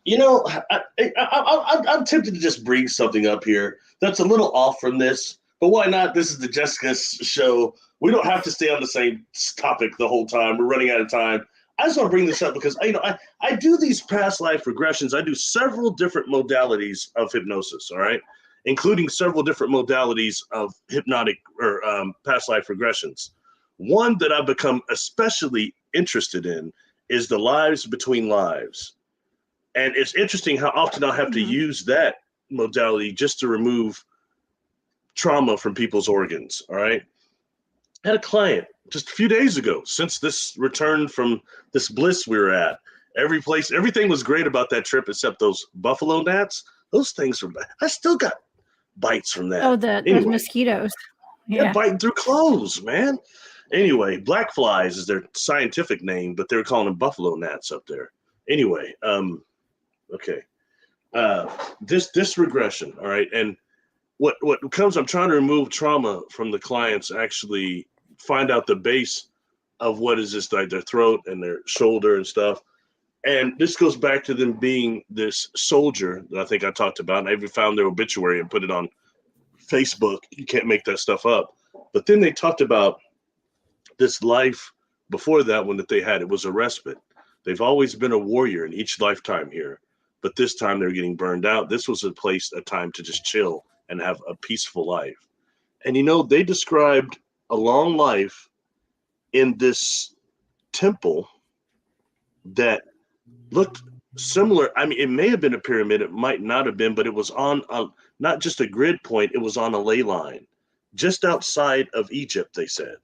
I'm tempted to just bring something up here that's a little off from this, but why not? This is the Jessica's show. We don't have to stay on the same topic the whole time. We're running out of time. I just want to bring this up because I do these past life regressions. I do several different modalities of hypnosis. All right, including several different modalities of hypnotic or past life regressions. One that I've become especially interested in is the lives between lives. And it's interesting how often I'll have to use that modality just to remove trauma from people's organs. All right. I had a client just a few days ago, since this return from this bliss we were at. Everything was great about that trip except those buffalo gnats. Those things were bad. I still got bites from that. Oh, those mosquitoes. Yeah, biting through clothes, man. Anyway, black flies is their scientific name, but they're calling them buffalo gnats up there. Anyway, okay. This regression, all right, and what comes, I'm trying to remove trauma from the clients, actually find out the base of what is this, like their throat and their shoulder and stuff. And this goes back to them being this soldier that I think I talked about. And I even found their obituary and put it on Facebook. You can't make that stuff up. But then they talked about this life before that one that they had. It was a respite. They've always been a warrior in each lifetime here, but this time they're getting burned out. This was a time to just chill and have a peaceful life. And they described a long life in this temple that looked similar. I mean, it may have been a pyramid, it might not have been, but it was on not just a grid point, it was on a ley line just outside of Egypt. They said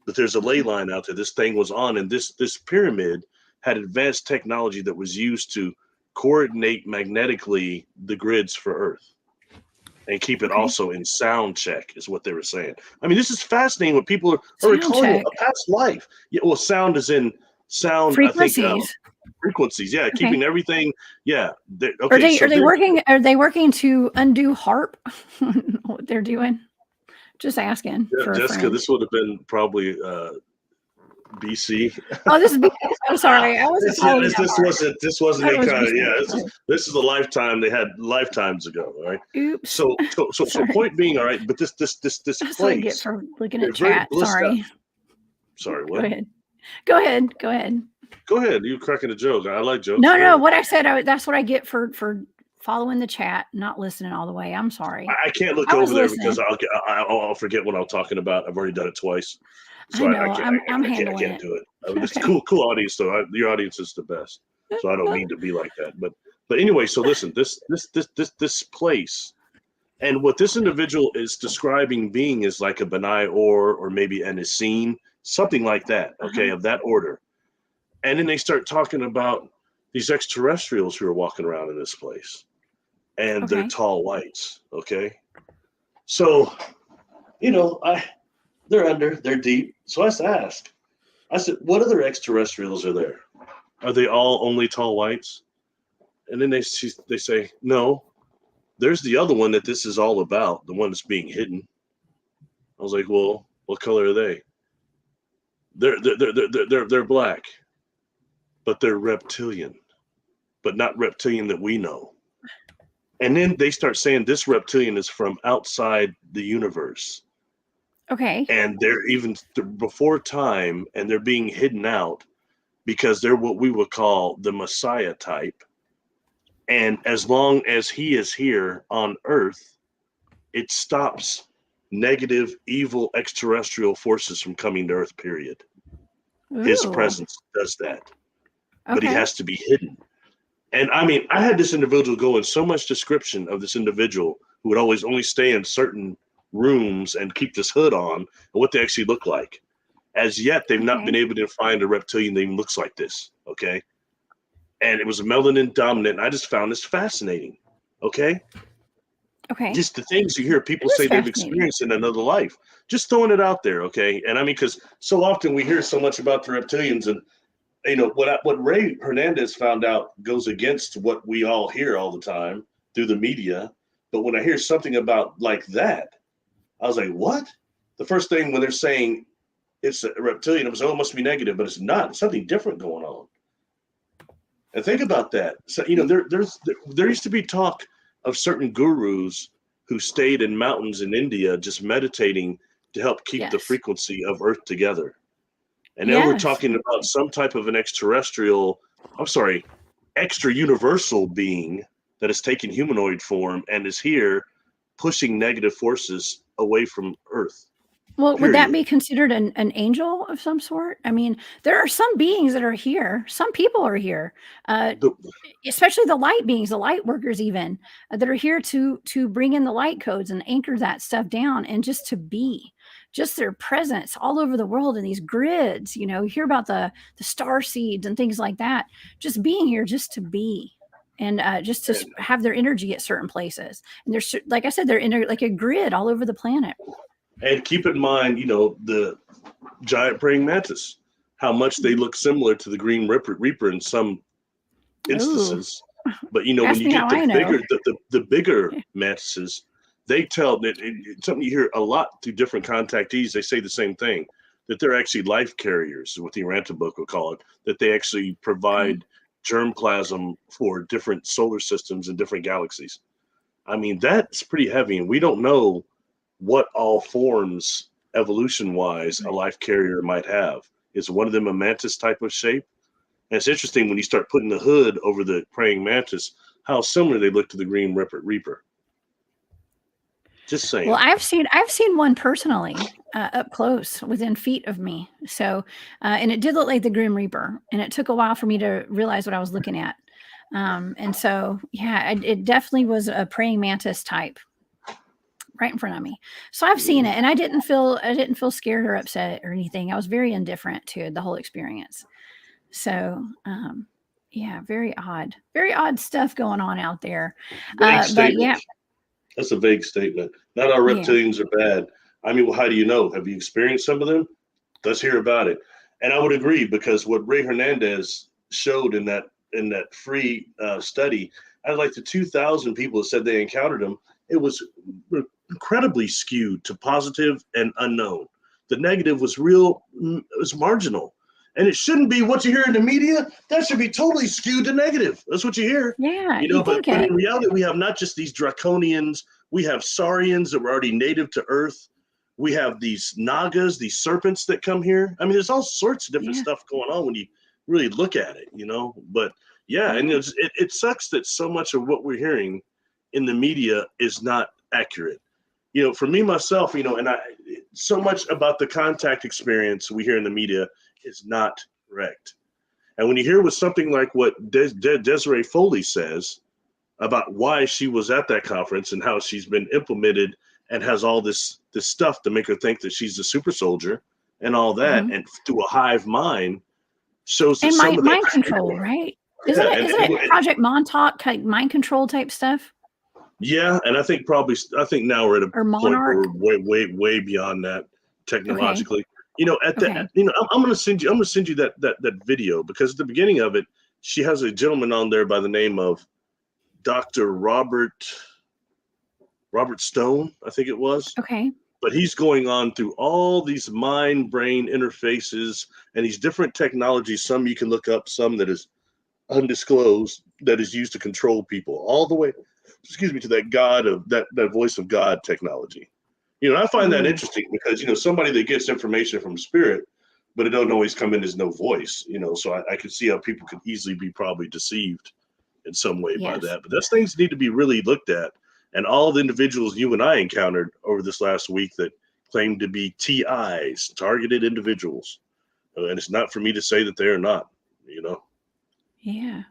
that there's a ley line out there this thing was on, and this pyramid had advanced technology that was used to coordinate magnetically the grids for Earth and keep it also in sound check, is what they were saying. I mean, this is fascinating. What people are calling a past life. Yeah, well, sound is in sound. Frequencies. I think, frequencies. Yeah, keeping everything. Yeah. Are they working to undo HARP? What they're doing? Just asking. Yeah, Jessica, this would have been probably BC. Oh, this is BC. I'm sorry. I wasn't following that. This wasn't any kind of, yeah. This is a lifetime they had lifetimes ago, all right? Oops. So point being, all right, but this That's place. What I get for looking at chat. Sorry. Sorry, what? Go ahead. Go ahead. You cracking a joke. I like jokes. No. What I said, that's what I get for following the chat, not listening all the way. I'm sorry. I can't look over there because I'll forget what I'm talking about. I've already done it twice. So I'm handling it. I can't do it. I mean, it's cool audience though. Your audience is the best. So I don't mean to be like that. But anyway, so listen, this place, and what this individual is describing being is like a Benai or maybe an Essene, something like that, okay, of that order. And then they start talking about these extraterrestrials who are walking around in this place. And they're tall whites, okay? So, they're deep. So I asked, I said, what other extraterrestrials are there? Are they all only tall whites? And then they say, no, there's the other one that this is all about, the one that's being hidden. I was like, well, what color are they? They're black, but they're reptilian, but not reptilian that we know. And then they start saying this reptilian is from outside the universe. Okay. And they're even before time, and they're being hidden out because they're what we would call the Messiah type. And as long as he is here on Earth, it stops negative, evil extraterrestrial forces from coming to Earth, period. Ooh. His presence does that. Okay. But he has to be hidden. And I mean, I had this individual go in so much description of this individual who would always only stay in certain rooms and keep this hood on and what they actually look like. As yet, they've not been able to find a reptilian that even looks like this. Okay. And it was melanin dominant. And I just found this fascinating. Okay. Okay. Just the things you hear people say they've experienced in another life. Just throwing it out there. Okay. And I mean, because so often we hear so much about the reptilians, and what Ray Hernandez found out goes against what we all hear all the time through the media. But when I hear something about like that, I was like, what? The first thing when they're saying it's a reptilian, I was like, oh, it must be negative, but it's not. It's something different going on. And think about that. So, there used to be talk of certain gurus who stayed in mountains in India just meditating to help keep the frequency of Earth together. And now we're talking about some type of an extra universal being that has taken humanoid form and is here pushing negative forces away from Earth. Well, would that be considered an angel of some sort? I mean, there are some beings that are here. Some people are here, especially the light beings, the light workers even, that are here to bring in the light codes and anchor that stuff down, and just to be. Just their presence all over the world in these grids. You hear about the star seeds and things like that. Just being here just to be. And just to have their energy at certain places. And there's, like I said, they're in like a grid all over the planet. And keep in mind, the giant praying mantis, how much they look similar to the green reaper in some instances. Ooh. But when you get the bigger mantises, they tell that something you hear a lot through different contactees. They say the same thing, that they're actually life carriers, is what the Aranta book would call it. That they actually provide germplasm for different solar systems and different galaxies. I mean, that's pretty heavy, and we don't know what all forms evolution-wise a life carrier might have. Is one of them a mantis type of shape? And it's interesting when you start putting the hood over the praying mantis, how similar they look to the green reaper. Just saying. Well, I've seen one personally up close, within feet of me. So, and it did look like the Grim Reaper, and it took a while for me to realize what I was looking at. And so, yeah, it definitely was a praying mantis type right in front of me. So I've seen it, and I didn't feel scared or upset or anything. I was very indifferent to the whole experience. So, yeah, very odd stuff going on out there. But yeah. That's a vague statement. Not all reptilians are bad. I mean, well, how do you know? Have you experienced some of them? Let's hear about it. And I would agree, because what Ray Hernandez showed in that free study, out of like the 2,000 people that said they encountered them, it was incredibly skewed to positive and unknown. The negative was marginal. And it shouldn't be what you hear in the media. That should be totally skewed to negative. That's what you hear. Yeah. But in reality, we have not just these draconians. We have saurians that were already native to Earth. We have these nagas, these serpents that come here. I mean, there's all sorts of different stuff going on when you really look at it, But and it sucks that so much of what we're hearing in the media is not accurate. For me, myself, and so much about the contact experience we hear in the media is not correct. And when you hear with something like what Desiree Foley says about why she was at that conference and how she's been implemented and has all this stuff to make her think that she's a super soldier and all that, and through a hive mind, shows that mind control, right? Isn't it Project Montauk type mind control type stuff? Yeah, and I think now we're at a or point where monarch? we're way beyond that Okay. technologically. Okay. I'm gonna send you that video, because at the beginning of it, she has a gentleman on there by the name of Dr. Robert Stone, I think it was. Okay. But he's going on through all these mind brain interfaces and these different technologies. Some you can look up, some that is undisclosed, that is used to control people, all the way, to that voice of God technology. I find that Ooh. interesting because, somebody that gets information from spirit, but it don't always come in as no voice, so I could see how people could easily be probably deceived in some way by Yes. that. But those things need to be really looked at. And all the individuals you and I encountered over this last week that claimed to be TIs, targeted individuals. And it's not for me to say that they are not, Yeah.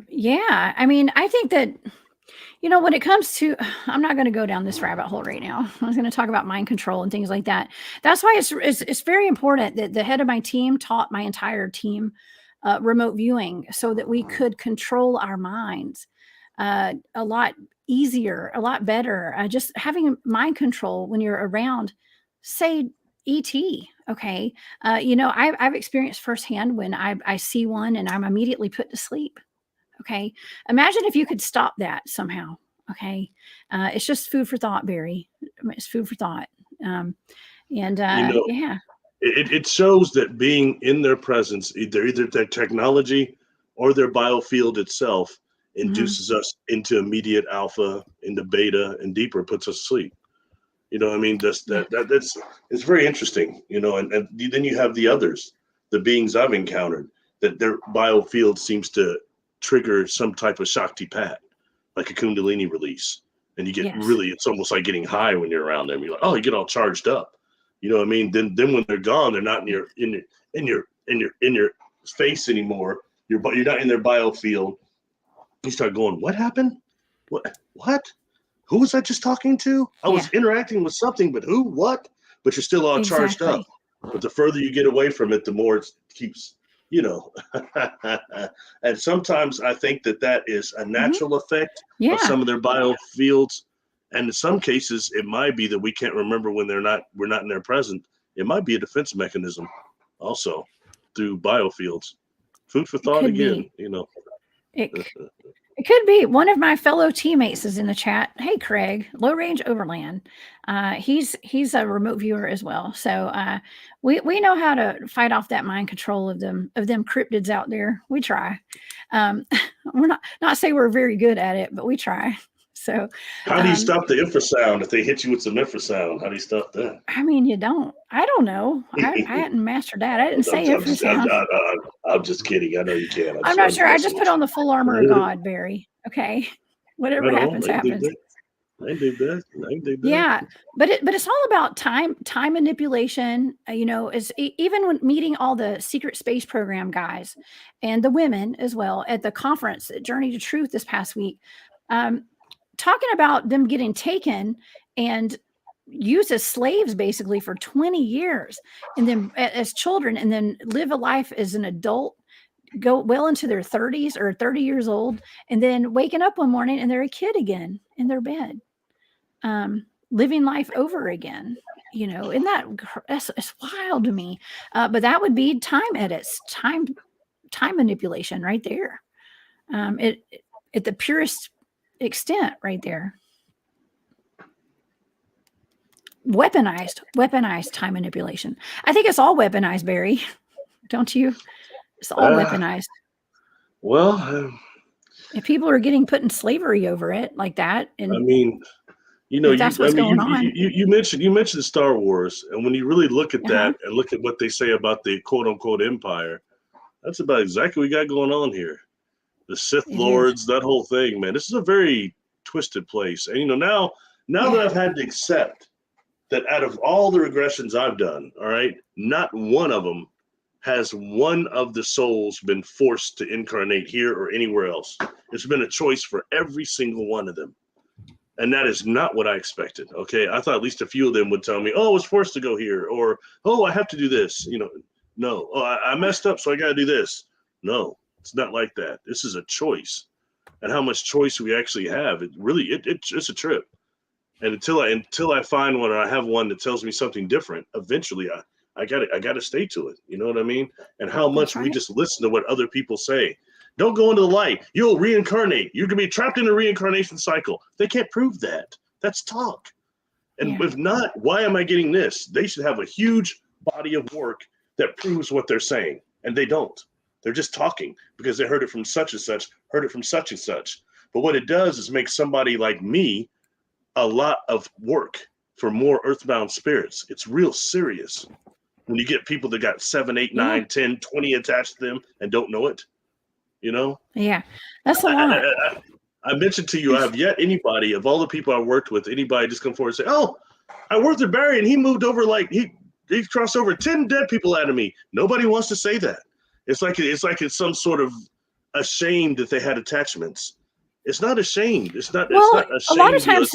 Yeah. I mean, I think that, when it comes to, I'm not going to go down this rabbit hole right now. I was going to talk about mind control and things like that. That's why it's very important that the head of my team taught my entire team remote viewing so that we could control our minds a lot easier, a lot better. Just having mind control when you're around, say, ET. Okay. I've experienced firsthand when I see one and I'm immediately put to sleep. Okay. Imagine if you could stop that somehow. Okay. It's just food for thought, Barry. It's food for thought. Um, and you know, yeah. it shows that being in their presence, either their technology or their biofield itself, Hmm. induces us into immediate alpha, into beta, and deeper, puts us asleep. I mean, Yeah. that's it's very interesting. And then you have the others, the beings I've encountered, that their biofield seems to trigger some type of Shakti pat, like a Kundalini release. And you get Yes. it's almost like getting high when you're around them. You're like, oh, you get all charged up. You know what I mean? Then when they're gone, they're not in your face anymore. You're not in their biofield. You start going, what happened? What? Who was I just talking to? I was Yeah. interacting with something, but who? What? But you're still all charged up. Exactly. But the further you get away from it, the more it keeps, you know. And sometimes I think that is a Hmm. natural effect of Yeah. some of their biofields. And in some cases, it might be that we can't remember when we're not in their present. It might be a defense mechanism also through biofields. Food for It thought could again, be. It It could be. One of my fellow teammates is in the chat. Hey, Craig, Low Range Overland. He's a remote viewer as well. So we know how to fight off that mind control of them cryptids out there. We try. Um, we're not say we're very good at it, but we try. So How do you um, stop the infrasound if they hit you with some infrasound? How do you stop that? I mean, you don't. I don't know. I hadn't mastered that. I didn't say infrasound. I'm just kidding. I know you can. I'm not I'm just sure. I messing just put with on the full armor of you. God, Barry. Okay. Whatever Right on. happens, I can dig happens. that. I can dig that. I can dig that. Yeah, but it's all about time manipulation. Is even when meeting all the secret space program guys and the women as well at the conference at Journey to Truth this past week, um, talking about them getting taken and used as slaves basically for 20 years, and then as children, and then live a life as an adult, go well into their 30s or 30 years old, and then waking up one morning and they're a kid again in their bed, living life over again. And that's wild to me. But that would be time edits, time manipulation right there. It at the purest extent right there. Weaponized time manipulation. I think it's all weaponized, Barry. Don't you? It's all Uh, weaponized. well, If people are getting put in slavery over it like that, I and mean, if that's what's going on, you mentioned Star Wars, and when you really look at uh-huh, that and look at what they say about the quote unquote empire, that's about exactly what we got going on here. The Sith it is. Lords, that whole thing, man. This is a very twisted place. And now that Yeah. I've had to accept that out of all the regressions I've done, all right, not one of them has one of the souls been forced to incarnate here or anywhere else. It's been a choice for every single one of them. And that is not what I expected. Okay. I thought at least a few of them would tell me, oh, I was forced to go here, or, oh, I have to do this. No. Oh, I messed up, so I got to do this. No, it's not like that. This is a choice. and how much choice we actually have. It really, it's a trip. And until I find one, or I have one that tells me something different, eventually I gotta stay to it. You know what I mean? And how much we just listen to what other people say. Don't go into the light. You'll reincarnate. You're gonna be trapped in a reincarnation cycle. They can't prove that. That's talk. And if not, why am I getting this? They should have a huge body of work that proves what they're saying, and they don't. They're just talking because they heard it from such and such, heard it from such and such. But what it does is make somebody like me a lot of work for more earthbound spirits. It's real serious when you get people that got 7, 8, 9, 10, 20 attached to them and don't know it, you know? Yeah, that's a lot. I mentioned to you, I have yet anybody of all the people I worked with, anybody just come forward and say, oh, I worked with Barry and he moved over, like he crossed over 10 dead people out of me. Nobody wants to say that. It's like it's some sort of ashamed that they had attachments. It's not ashamed. It's not ashamed. A lot of times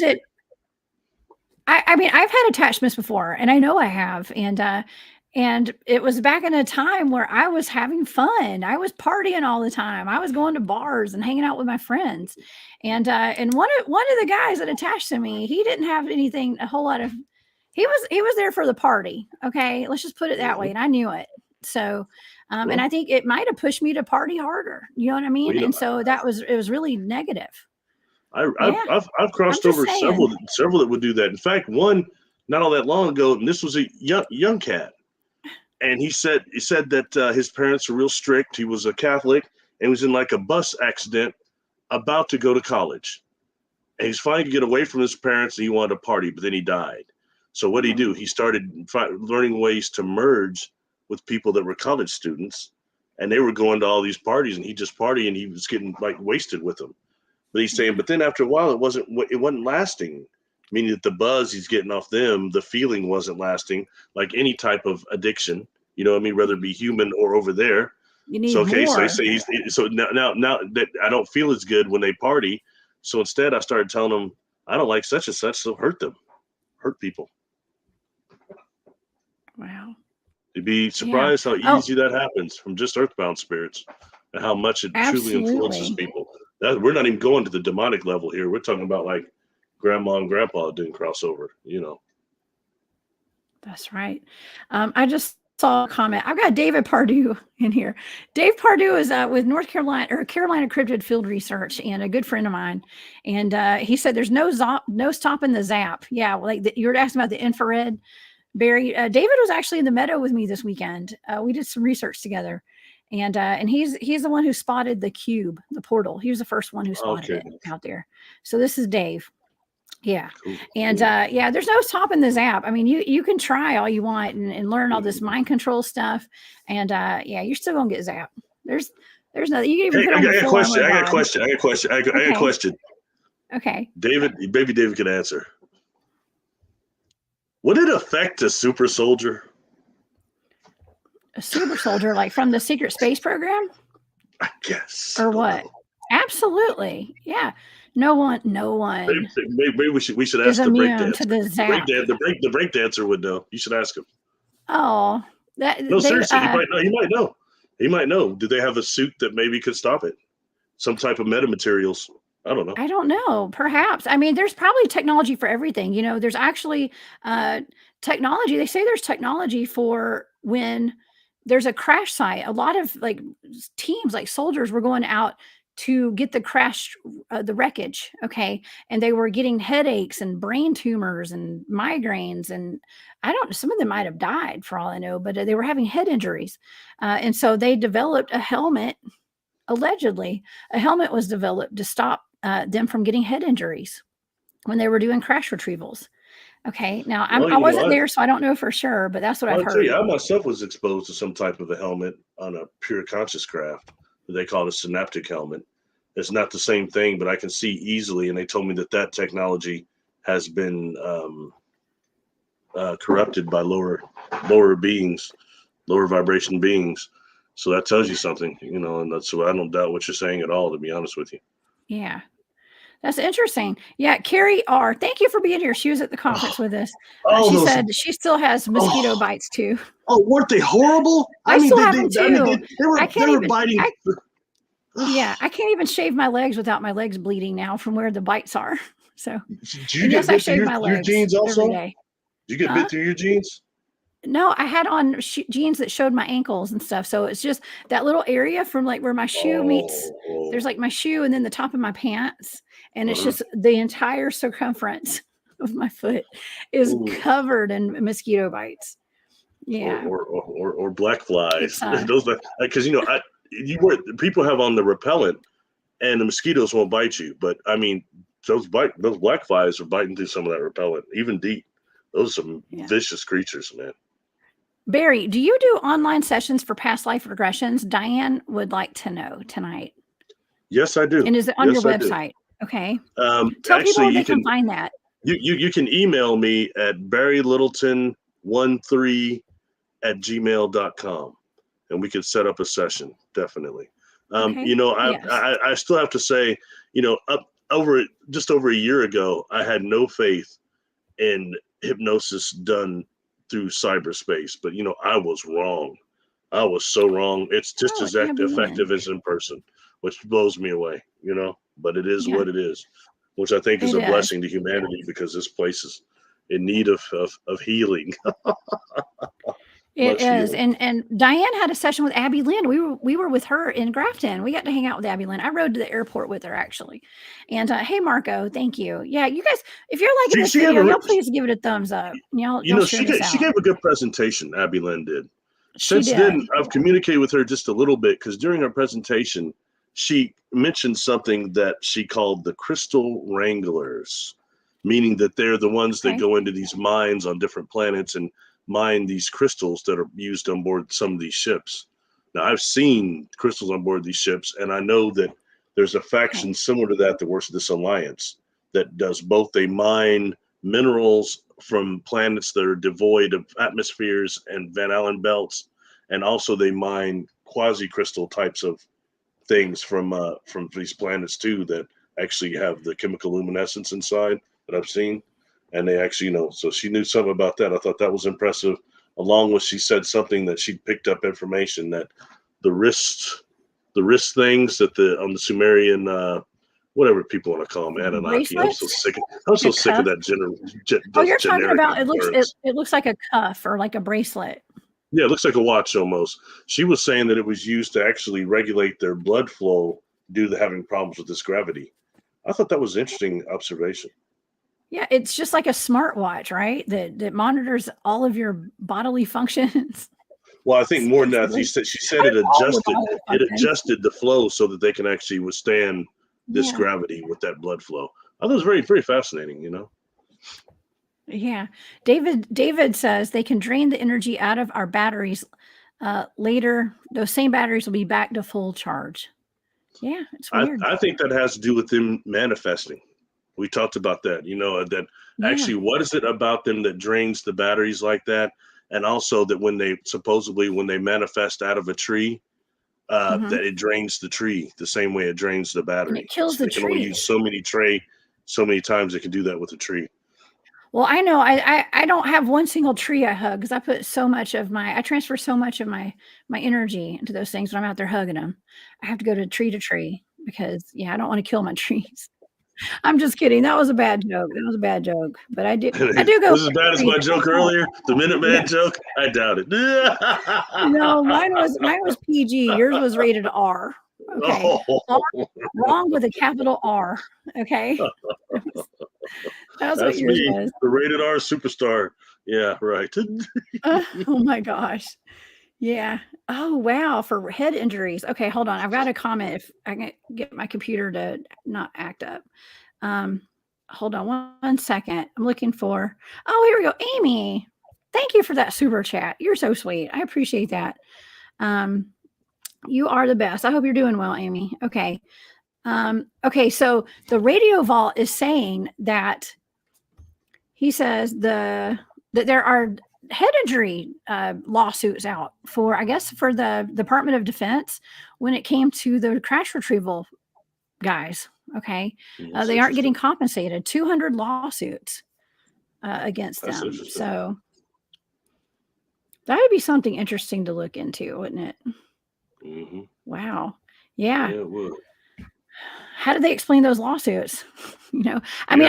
I mean, I've had attachments before, and I know I have. And it was back in a time where I was having fun. I was partying all the time. I was going to bars and hanging out with my friends. And one of the guys that attached to me, he didn't have anything, a whole lot of, he was there for the party. Okay. Let's just put it that way. And I knew it. So, and I think it might've pushed me to party harder. You know what I mean? And so it was really negative. I've crossed over several that would do that. In fact, one not all that long ago, and this was a young cat. And he said that his parents were real strict. He was a Catholic and was in like a bus accident about to go to college. And he's finally to get away from his parents and he wanted to party, but then he died. So what did he do? He started learning ways to merge with people that were college students, and they were going to all these parties and he just partying and he was getting like wasted with them. But he's saying, but then after a while, it wasn't lasting. Meaning that the buzz he's getting off them, the feeling wasn't lasting, like any type of addiction, you know what I mean, whether it be human or over there. You need more. So they say so now that I don't feel as good when they party. So instead I started telling them, I don't like such and such, so hurt people. Wow. You'd be surprised how easy that happens from just earthbound spirits and how much it truly influences people. We're not even going to the demonic level here. We're talking about like grandma and grandpa didn't cross over, you know. That's right. I just saw a comment. I've got David Pardue in here. Dave Pardue is with North Carolina or Carolina Cryptid Field Research and a good friend of mine. And he said there's no stopping the zap. Yeah, like you were asking about the infrared. Barry, David was actually in the meadow with me this weekend. We did some research together. And he's the one who spotted the cube, the portal. He was the first one who spotted it out there. So this is Dave. Yeah. Cool. And there's no stopping the zap. I mean, you can try all you want and learn all this mind control stuff. And you're still gonna get zapped. There's nothing you can even put on the floor. I got a question. Okay. Baby David can answer. Would it affect a super soldier? A super soldier, like from the secret space program? I guess. Or what? Absolutely. Yeah. No one. Maybe we should ask the break dancer. The break dancer would know. You should ask him. Oh, seriously, he might know. He might know. Do they have a suit that maybe could stop it? Some type of metamaterials. I don't know. I don't know. Perhaps. I mean, there's probably technology for everything. You know, there's actually technology. They say there's technology for when there's a crash site. A lot of like teams, like soldiers, were going out to get the wreckage. Okay. And they were getting headaches and brain tumors and migraines. And some of them might've died for all I know, but they were having head injuries. And so they developed a helmet. Allegedly, a helmet was developed to stop them from getting head injuries when they were doing crash retrievals. Okay. Now I wasn't there, so I don't know for sure, but that's what I've heard. Tell you, I myself was exposed to some type of a helmet on a pure conscious craft. They call it a synaptic helmet. It's not the same thing, but I can see easily. And they told me that technology has been corrupted by lower beings, lower vibration beings. So that tells you something, you know, and that's why I don't doubt what you're saying at all, to be honest with you. Yeah. That's interesting. Yeah. Carrie R., thank you for being here. She was at the conference with us. She said she still has mosquito bites too. Oh, weren't they horrible? I still have them too. They were biting. Yeah, I can't even shave my legs without my legs bleeding now from where the bites are. So, Do you and get yes, I bit through shave my your legs jeans every also? day. Do you get Huh? bit through your jeans? No, I had on jeans that showed my ankles and stuff. So it's just that little area from like where my shoe meets. There's Oh, like my shoe and then the top of my pants, and it's uh-huh. just the entire circumference of my foot is Ooh. covered in mosquito bites. Yeah, Or black flies. it's Those, because you were people have on the repellent, and the mosquitoes won't bite you. But I mean, those black flies are biting through some of that repellent, even deep. Those are some yeah. vicious creatures, man. Barry, do you do online sessions for past life regressions? Diane would like to know tonight. Yes, I do. And is it on your Yes, I do. website? Okay. Tell people Actually, where they can find that. you can email me at barrylittleton13@gmail.com, and we could set up a session. Definitely. Okay. Yes. I still have to say, just over a year ago, I had no faith in hypnosis done through cyberspace, but I was wrong. I was so wrong. It's just Oh, as Abby Lynn. effective as in person, which blows me away, but it is Yeah, what it is, which I think is it a is. blessing to humanity because this place is in need of healing. It Much is. healing. And Diane had a session with Abby Lynn. We were with her in Grafton. We got to hang out with Abby Lynn. I rode to the airport with her actually. And hey Marco, thank you. Yeah, you guys, if you're liking this She gave video, a y'all please give it a thumbs up. Y'all share this she out. gave a good presentation. Abby Lynn did. She Since did. then, I've communicated with her just a little bit because during her presentation, she mentioned something that she called the crystal wranglers, meaning that they're the ones that Okay. go into these mines on different planets and mine these crystals that are used on board some of these ships. Now, I've seen crystals on board these ships, and I know that there's a faction similar to that works with this alliance that does both. They mine minerals from planets that are devoid of atmospheres and Van Allen belts, and also they mine quasi-crystal types of things from these planets too that actually have the chemical luminescence inside that I've seen, and they actually So she knew something about that. I thought that was impressive. Along with she said something that she picked up information that the wrist things that on the Sumerian whatever people want to call them, Anunnaki. I'm so Bracelets? sick. Like a Of cuff? that Oh, those you're talking generic about terms. it looks like a cuff or like a bracelet. Yeah, it looks like a watch almost. She was saying that it was used to actually regulate their blood flow due to having problems with this gravity. I thought that was an interesting observation. Yeah, it's just like a smartwatch, right? That monitors all of your bodily functions. Well, I think more than that, Basically. she said it All your adjusted bodily functions. the flow so that they can actually withstand this Yeah. gravity with that blood flow. I thought it was very, very fascinating, Yeah. David says they can drain the energy out of our batteries. Later, those same batteries will be back to full charge. Yeah, it's weird. I think that has to do with them manifesting. We talked about that, that Yeah. actually what is it about them that drains the batteries like that? And also that when they manifest out of a tree, that it drains the tree the same way it drains the And battery. it kills So the they can only use tree. so many times they can do that with a tree. Well, I know I don't have one single tree I hug because I transfer so much of my energy into those things when I'm out there hugging them. I have to go to tree because I don't want to kill my trees. I'm just kidding. That was a bad joke. But I do go Was as bad as my joke earlier, the Yeah. Minuteman joke. I doubt it. No, mine was PG. Yours was rated R. Okay. R, wrong with a capital R. Okay. That's what That's yours me, was. the rated R superstar. Yeah, right. Oh my gosh. Yeah. Oh wow, for head injuries. Okay, hold on. I've got a comment if I can get my computer to not act up. Um, hold on one second. I'm looking for. Oh, here we go. Amy. Thank you for that super chat. You're so sweet. I appreciate that. You are the best. I hope you're doing well, Amy. Okay. Okay, so the Radio Vault is saying that he says that there are head injury lawsuits out for, I guess, for the Department of Defense when it came to the crash retrieval guys. Okay, they aren't getting compensated. 200 lawsuits against them. So that would be something interesting to look into, wouldn't it? Mm-hmm. Wow. Yeah. Yeah, it would. How do they explain those lawsuits? I mean, Yeah,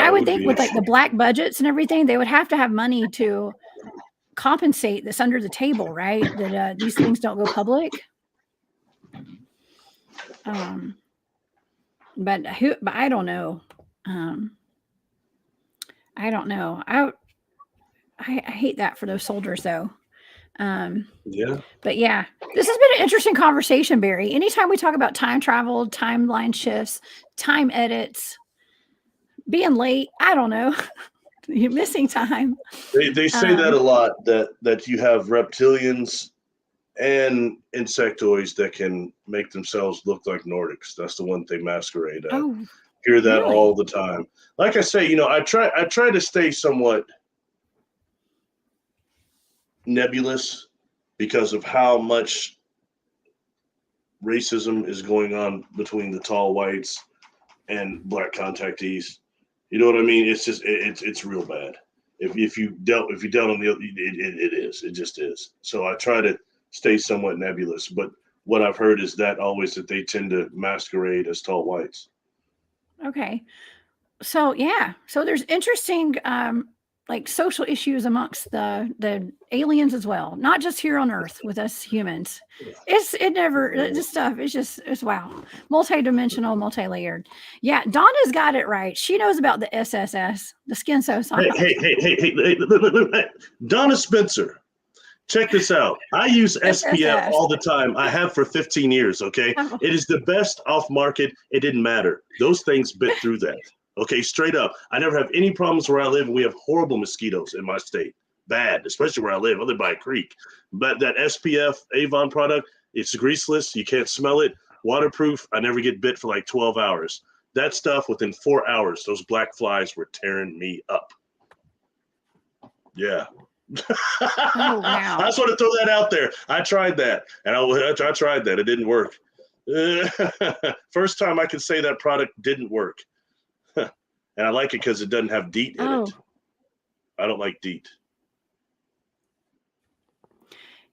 I it would would think be with like the interesting. black budgets and everything, they would have to have money to compensate this under the table, right? That these things don't go public. Um, but I don't know. Um, I don't know. I hate that for those soldiers though. Um, Yeah. but yeah, this has been an interesting conversation, Barry. Anytime we talk about time travel, timeline shifts, time edits, being late, I don't know, you're missing time. They say that a lot, that you have reptilians and insectoids that can make themselves look like Nordics. That's the one they masquerade at. Oh, Hear that all really? the time. Like I say, I try to stay somewhat nebulous because of how much racism is going on between the tall whites and black contactees. You know what I mean? It's just it's real bad. If you dealt on the other, it is. It just is. So I try to stay somewhat nebulous. But what I've heard is that always that they tend to masquerade as tall whites. Okay. So yeah, so there's interesting like social issues amongst the aliens as well, not just here on Earth with us humans. It never this stuff is just it's wow, multi-dimensional, multi-layered. Yeah, Donna's got it right. She knows about the SSS, the skin so soft. Hey, Donna Spencer. Check this out. I use SPF SSS. all the time. I have for 15 years. Okay. Oh, It is the best off market. It didn't matter. Those things bit through that. Okay. Straight up. I never have any problems where I live. And we have horrible mosquitoes in my state. Bad, especially where I live. I live by a creek. But that SPF Avon product, it's greaseless. You can't smell it. Waterproof. I never get bit for like 12 hours. That stuff within 4 hours, those black flies were tearing me up. Yeah. oh I wow. just want to throw that out there. I tried that, and I tried that. It didn't work. First time I could say that product didn't work, and I like it because it doesn't have DEET in Oh it. I don't like DEET.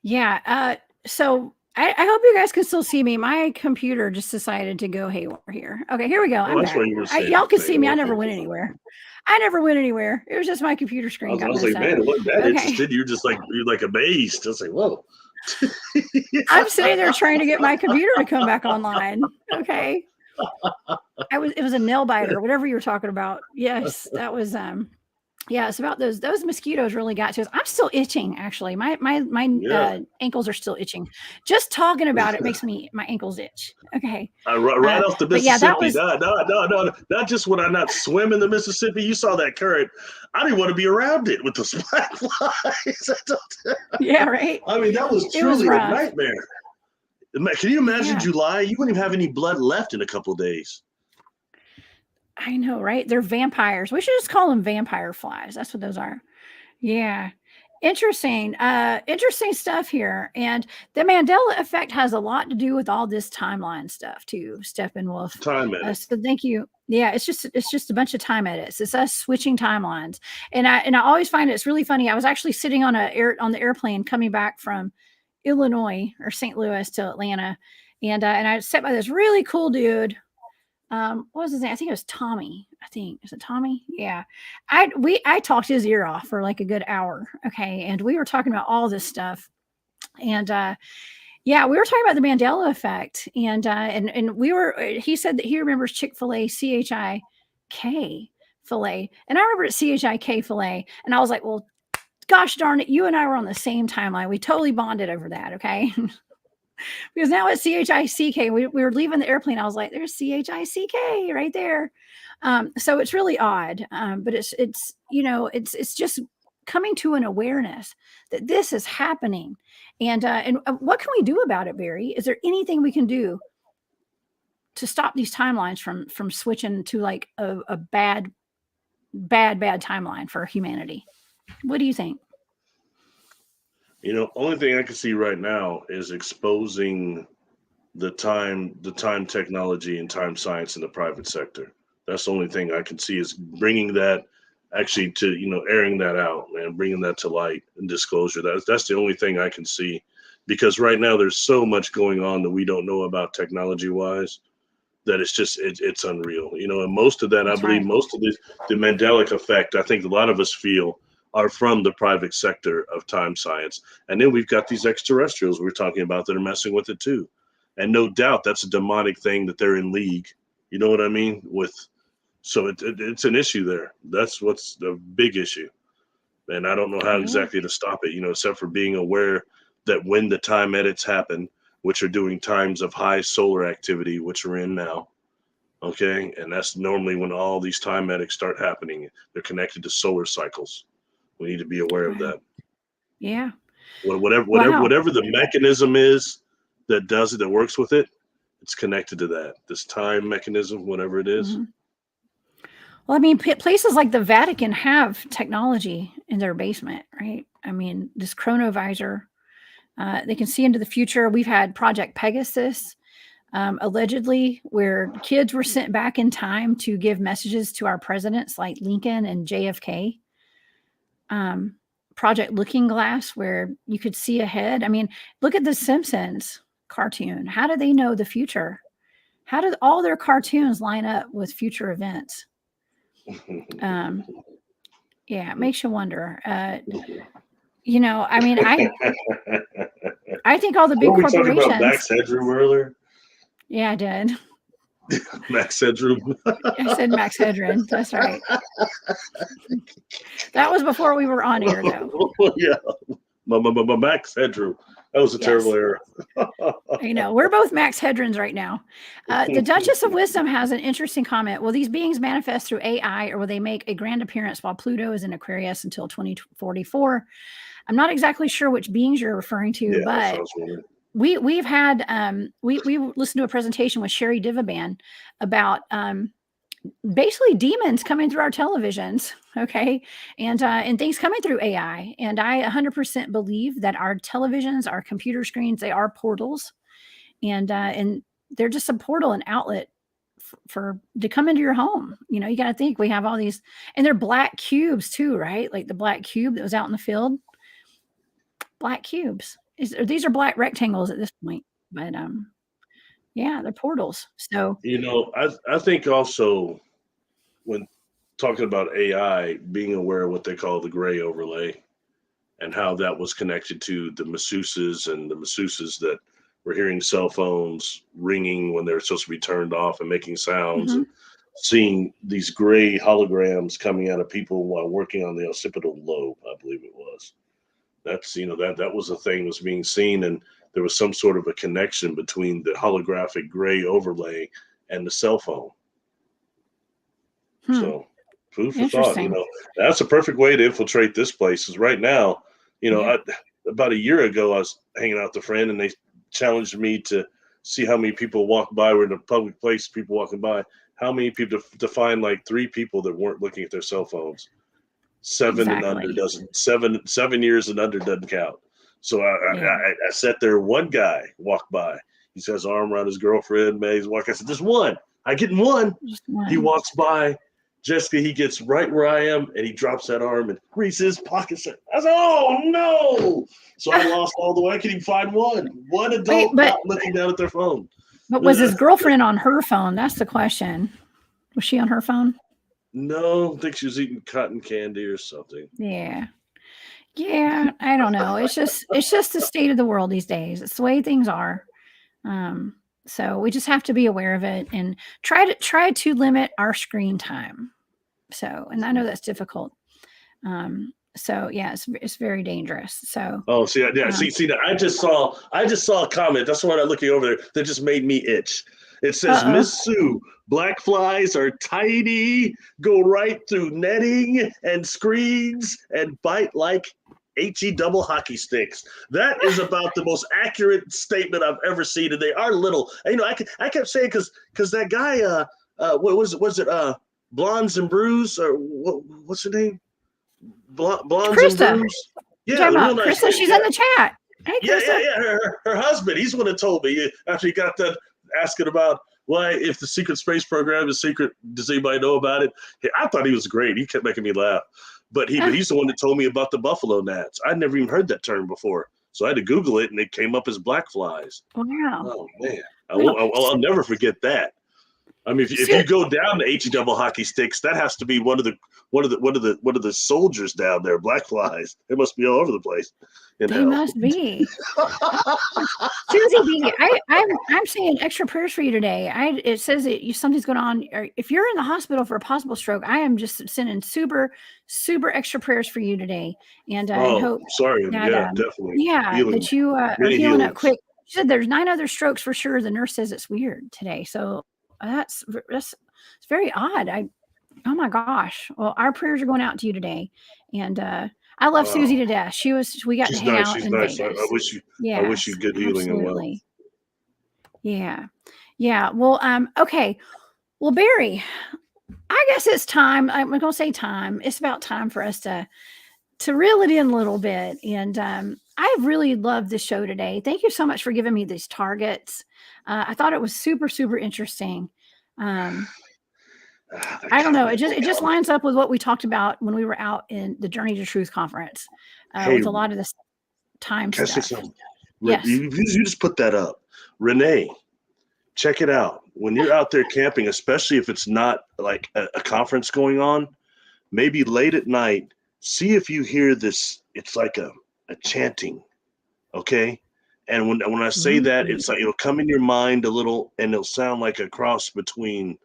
yeah. So I hope you guys can still see me. My computer just decided to go haywire here. Okay, here we go. Oh, I'm that's why back. you were saying. Y'all can see me. I never Okay, went cool. anywhere. I never went anywhere. It was just my computer I screen was, I got was messed like, up. man, it wasn't that Okay. interested. You're like amazed. I was like, whoa. I'm sitting there trying to get my computer to come back online. Okay. It was a nail biter, whatever you were talking about. Yes, that was yeah, it's about those mosquitoes really got to us. I'm still itching actually. My Yeah. ankles are still itching. Just talking about it makes my ankles itch. Okay. Right off the But yeah, that Mississippi. was No. Not just when I not swim in the Mississippi. You saw that current. I didn't want to be around it with those black flies. yeah, right. I mean, that was It was truly a rough. nightmare. Can you imagine Yeah. July? You wouldn't even have any blood left in a couple of days. I know, right? They're vampires. We should just call them vampire flies. That's what those are. Yeah. Interesting. Interesting stuff here. And the Mandela effect has a lot to do with all this timeline stuff too, Steppenwolf. Time edit. So thank you. Yeah, it's just a bunch of time edits. It's us switching timelines. And I always find it's really funny. I was actually sitting on on the airplane coming back from Illinois or St. Louis to Atlanta. And I sat by this really cool dude. What was his name? I think it was Tommy. I think is it Tommy? Yeah. I talked his ear off for like a good hour. Okay. And we were talking about all this stuff. And yeah, we were talking about the Mandela effect. And we were he said that he remembers Chick-fil-A CHIK filet. And I remember it CHIK filet. And I was like, well, gosh darn it, you and I were on the same timeline. We totally bonded over that. Okay. Because now it's CHICK. We were leaving the airplane. I was like, there's CHICK right there. So it's really odd. But it's it's just coming to an awareness that this is happening. And what can we do about it, Barry? Is there anything we can do to stop these timelines from switching to like a bad timeline for humanity? What do you think? Only thing I can see right now is exposing the time technology and time science in the private sector. That's the only thing I can see is bringing that actually to, airing that out and bringing that to light and disclosure. That's the only thing I can see because right now there's so much going on that we don't know about technology-wise that it's unreal. And most of that, I believe, most of the Mandela effect, I think a lot of us feel are from the private sector of time science. And then we've got these extraterrestrials we're talking about that are messing with it too. And no doubt that's a demonic thing that they're in league. You know what I mean? So it's an issue there. That's what's the big issue. And I don't know how exactly to stop it, except for being aware that when the time edits happen, which are doing times of high solar activity, which we're in now, okay? And that's normally when all these time edits start happening. They're connected to solar cycles. We need to be aware of that. Yeah. Whatever the mechanism is that does it, that works with it, it's connected to that. This time mechanism, whatever it is. Mm-hmm. Well, I mean, places like the Vatican have technology in their basement, right? I mean, this chronovisor, they can see into the future. We've had Project Pegasus, allegedly, where kids were sent back in time to give messages to our presidents like Lincoln and JFK. Project Looking Glass, where you could see ahead. I mean, look at the Simpsons cartoon. How do they know the future? How do all their cartoons line up with future events? Yeah, it makes you wonder. I mean, I think all the big corporations. Were we talking about Max Headroom earlier? Yeah, I did. Max Headroom. I said Max Headroom. That's right. That was before we were on air, though. Yeah, Max Headroom. That was a terrible error. I know. We're both Max Headrons right now. The Duchess of Wisdom has an interesting comment. Will these beings manifest through AI, or will they make a grand appearance while Pluto is in Aquarius until 2044? I'm not exactly sure which beings you're referring to, but we've had we listened to a presentation with Sherry Divaban about basically demons coming through our televisions, okay, and things coming through AI. And I 100% believe that our televisions, our computer screens, they are portals, and they're just a portal, an outlet for to come into your home. You got to think we have all these, and they're black cubes too, right? Like the black cube that was out in the field. Black cubes. These are black rectangles at this point, but yeah, they're portals. So I think also when talking about AI, being aware of what they call the gray overlay and how that was connected to the masseuses that were hearing cell phones ringing when they're supposed to be turned off and making sounds, and seeing these gray holograms coming out of people while working on the occipital lobe, I believe it was. That's that was a thing was being seen, and there was some sort of a connection between the holographic gray overlay and the cell phone. So food for thought. That's a perfect way to infiltrate this place. Is right now, about a year ago, I was hanging out with a friend, and they challenged me to see how many people walk by. We're in a public place, people walking by. How many people to find like 3 people that weren't looking at their cell phones? 7 and under doesn't 7 years and under doesn't count. So I sat there. One guy walked by. He has his arm around his girlfriend. Man, he's walking. I said, "Just one. I get one." He walks by. Jessica, he gets right where I am, and he drops that arm and reaches his pocket. I said, "Oh no!" So I lost all the way. I couldn't even find one adult not looking down at their phone. But was his girlfriend on her phone? That's the question. Was she on her phone? No, I think she was eating cotton candy or something. Yeah. I don't know. It's just the state of the world these days. It's the way things are. So we just have to be aware of it and try to limit our screen time. So, and I know that's difficult. So yeah, it's very dangerous. So. Oh, see, see that I just saw a comment. That's why I'm looking over there. That just made me itch. It says, Miss Sue, black flies are tiny, go right through netting and screens and bite like HE double hockey sticks. That is about the most accurate statement I've ever seen. And they are little. I kept saying because that guy, what was it? Blondes and Brews, or what's her name? Blondes Krista. and Brews. Yeah, real nice. Krista, she's in the chat. Hey, yeah. Her husband. He's the one that told me after he got done asking about why, if the secret space program is secret, does anybody know about it? I thought he was great. He kept making me laugh. But he's the one that told me about the buffalo gnats. I'd never even heard that term before. So I had to Google it, and it came up as black flies. Wow. Oh man, Well, I'll never forget that. I mean, if you go down to HE double hockey sticks, that has to be one of the soldiers down there. Black flies. They must be all over the place in they hell. must be. Susie B, I'm saying extra prayers for you today. It says that something's going on. Or if you're in the hospital for a possible stroke, I am just sending super extra prayers for you today, and hope sorry, that definitely, that you are many healing up healings. quick. She said there's 9 other strokes for sure. The nurse says it's weird today, so that's it's very odd. Oh my gosh. Well, our prayers are going out to you today, and I love Susie to death. We got to She's hang nice. out She's in nice. Vegas. I wish you Yes, good healing and well. absolutely. Yeah. Well, okay. Well, Barry, I guess it's time. I'm going to say time. It's about time for us to reel it in a little bit. And I really loved this show today. Thank you so much for giving me these targets. I thought it was super interesting. I don't know. It just lines up with what we talked about when we were out in the Journey to Truth conference with a lot of this time can stuff. I say something? Yes. You just put that up. Renee, check it out. When you're out there camping, especially if it's not like a conference going on, maybe late at night, see if you hear this. It's like a chanting, okay? And when I say that, it's like it'll come in your mind a little, and it'll sound like a cross between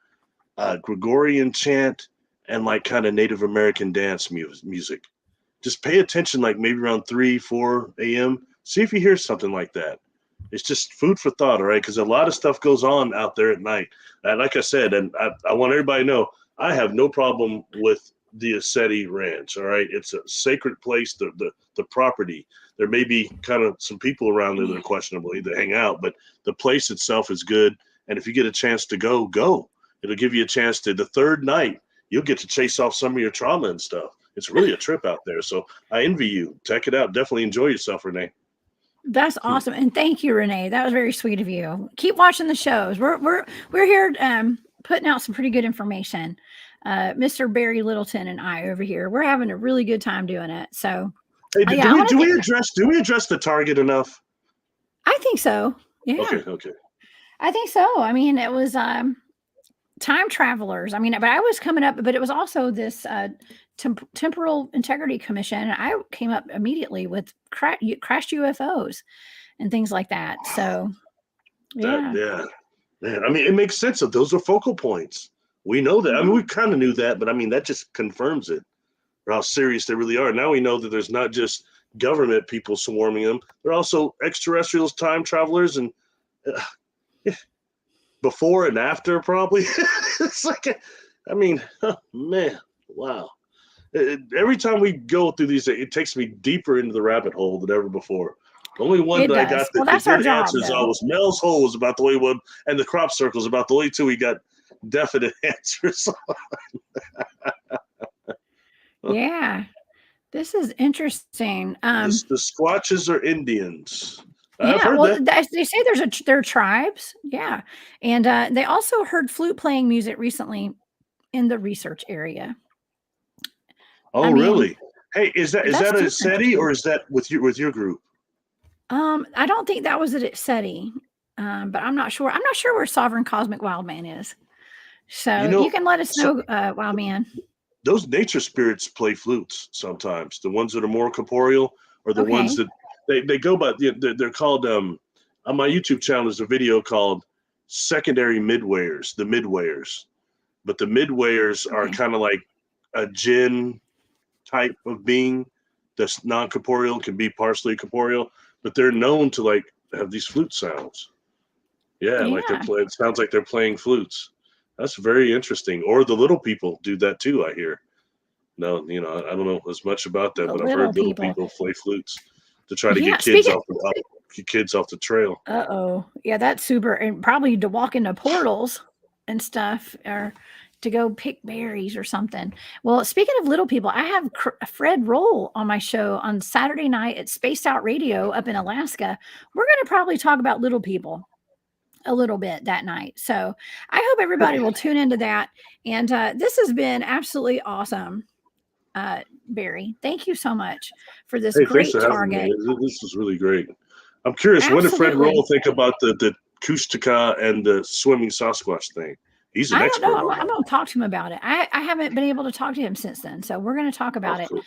Gregorian chant and like kind of Native American dance music. Just pay attention, like maybe around 3-4 a.m. See if you hear something like that. It's just food for thought, all right? Because a lot of stuff goes on out there at night. And like I said, and I want everybody to know, I have no problem with the Ascetti Ranch, all right? It's a sacred place, the property. There may be kind of some people around there that are questionable to hang out, but the place itself is good. And if you get a chance to go. It'll give you a chance to, the third night, you'll get to chase off some of your trauma and stuff. It's really a trip out there. So I envy you. Check it out. Definitely enjoy yourself, Renee. That's awesome. And thank you, Renee. That was very sweet of you. Keep watching the shows. We're here putting out some pretty good information. Mr. Barry Littleton and I over here, we're having a really good time doing it. So hey, do we address the target enough? I think so. Yeah. Okay. I think so. I mean, it was time travelers. I mean, but I was coming up, but it was also this Temporal Integrity Commission. I came up immediately with crashed UFOs and things like that. So, yeah, man. I mean, it makes sense that those are focal points. We know that. I mean, we kind of knew that, but I mean, that just confirms it, or how serious they really are. Now we know that there's not just government people swarming them. They're also extraterrestrials, time travelers, and before and after, probably. It's like, man, wow. Every time we go through these, it takes me deeper into the rabbit hole than ever before. The only one that I got that's our job, answers on was Mel's Hole was about the only one, and the crop circle is about the only two we got definite answers on. Yeah, this is interesting. The Squatches are Indians. I've heard that. They say there are tribes. Yeah, and they also heard flute playing music recently in the research area. Oh, really? Hey, is that a SETI or is that with your group? I don't think that was at SETI, but I'm not sure. I'm not sure where Sovereign Cosmic Wildman is. So you can let us know, Wildman. Those nature spirits play flutes sometimes. The ones that are more corporeal, or the ones that they go by. They're called. On my YouTube channel, there's a video called "Secondary Midwayers." The Midwayers, but the Midwayers are kind of like a jinn type of being that's non-corporeal, can be partially corporeal, but they're known to like have these flute sounds. Like they're playing. It sounds like they're playing flutes. That's very interesting. Or the little people do that too, I hear. No, I don't know as much about that, but I've heard little people play flutes to try to get kids off the trail. Yeah, that's super. And probably to walk into portals and stuff, or to go pick berries or something. Well, speaking of little people, I have Fred Roll on my show on Saturday night at Spaced Out Radio up in Alaska. We're going to probably talk about little people a little bit that night. So I hope everybody will tune into that. And this has been absolutely awesome. Barry. Thank you so much for this Hey, thanks great for having me. target. This was really great. I'm curious, what did Fred Absolutely. Roll think about the Kustica and the swimming Sasquatch thing? He's an I don't know. expert on I'm that. going to talk to him about it. I haven't been able to talk to him since then. So we're going to talk Oh, about it cool.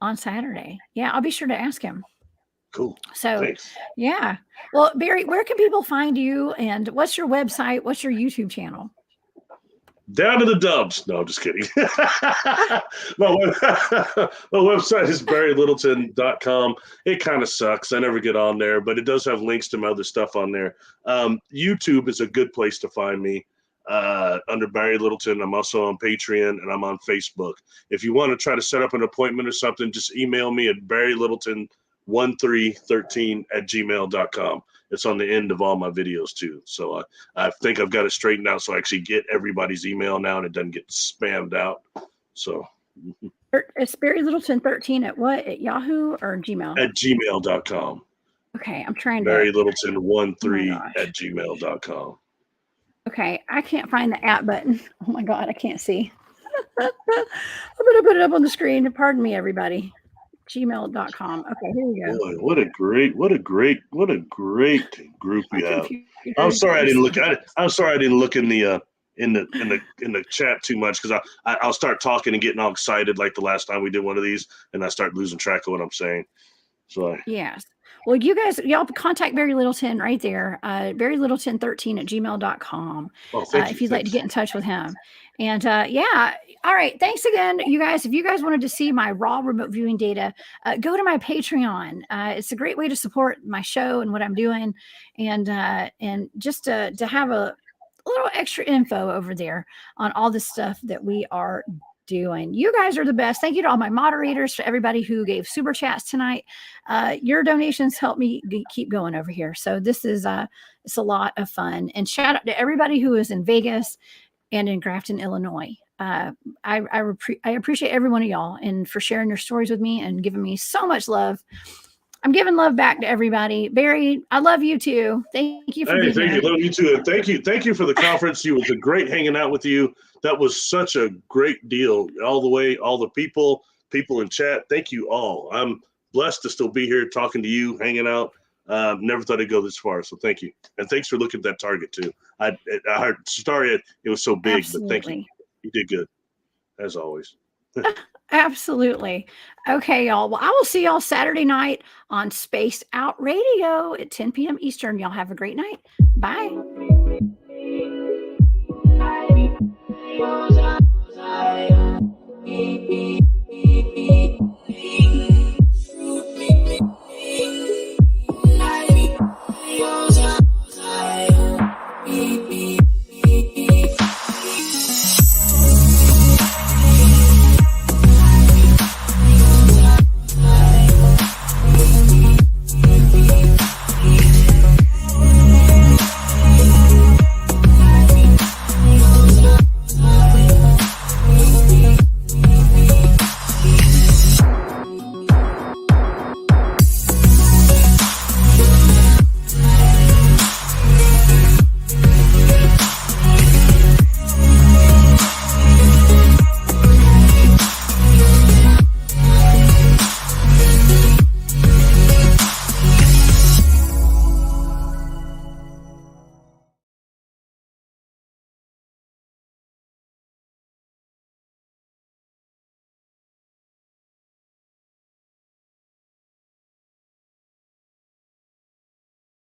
on Saturday. Yeah, I'll be sure to ask him. Cool. So, Thanks. yeah. Well, Barry, where can people find you? And what's your website? What's your YouTube channel? Down to the dubs. No, I'm just kidding. my website is barrylittleton.com. It kind of sucks. I never get on there, but it does have links to my other stuff on there. YouTube is a good place to find me under Barry Littleton. I'm also on Patreon and I'm on Facebook. If you want to try to set up an appointment or something, just email me at barrylittleton1313@gmail.com. It's on the end of all my videos too. So I think I've got it straightened out so I actually get everybody's email now and it doesn't get spammed out. So it's Barry Littleton 13 at what? At Yahoo or Gmail? At gmail.com. Okay, I'm trying Barry to. Littleton13@gmail.com. Okay, I can't find the at button. Oh my God, I can't see. I'm going to put it up on the screen. Pardon me, everybody. Gmail.com. Okay, here we go. Boy, what a great group you have. I'm sorry I didn't look at it. I'm sorry I didn't look in the chat too much because I'll start talking and getting all excited like the last time we did one of these, and I start losing track of what I'm saying. So yes. Well, y'all contact Barry Littleton right there. BarryLittleton13@gmail.com. Oh, thank you. If you'd like to get in touch with him. And yeah. All right. Thanks again, you guys. If you guys wanted to see my raw remote viewing data, go to my Patreon. It's a great way to support my show and what I'm doing. And just to have a little extra info over there on all the stuff that we are doing. You guys are the best. Thank you to all my moderators, for everybody who gave super chats tonight. Your donations help me keep going over here. So this is it's a lot of fun. And shout out to everybody who is in Vegas and in Grafton, Illinois. I appreciate every one of y'all and for sharing your stories with me and giving me so much love. I'm giving love back to everybody. Barry, I love you too. Thank you for being here. Thank you. Love you too. And thank you for the conference. It was a great hanging out with you. That was such a great deal. All the way, all the people in chat. Thank you all. I'm blessed to still be here talking to you, hanging out. Never thought I'd go this far. So thank you. And thanks for looking at that target too. I heard sorry it was so big, Absolutely. but thank you. You did good, as always. Absolutely. Okay, y'all. Well, I will see y'all Saturday night on Spaced Out Radio at 10 p.m. Eastern. Y'all have a great night. Bye.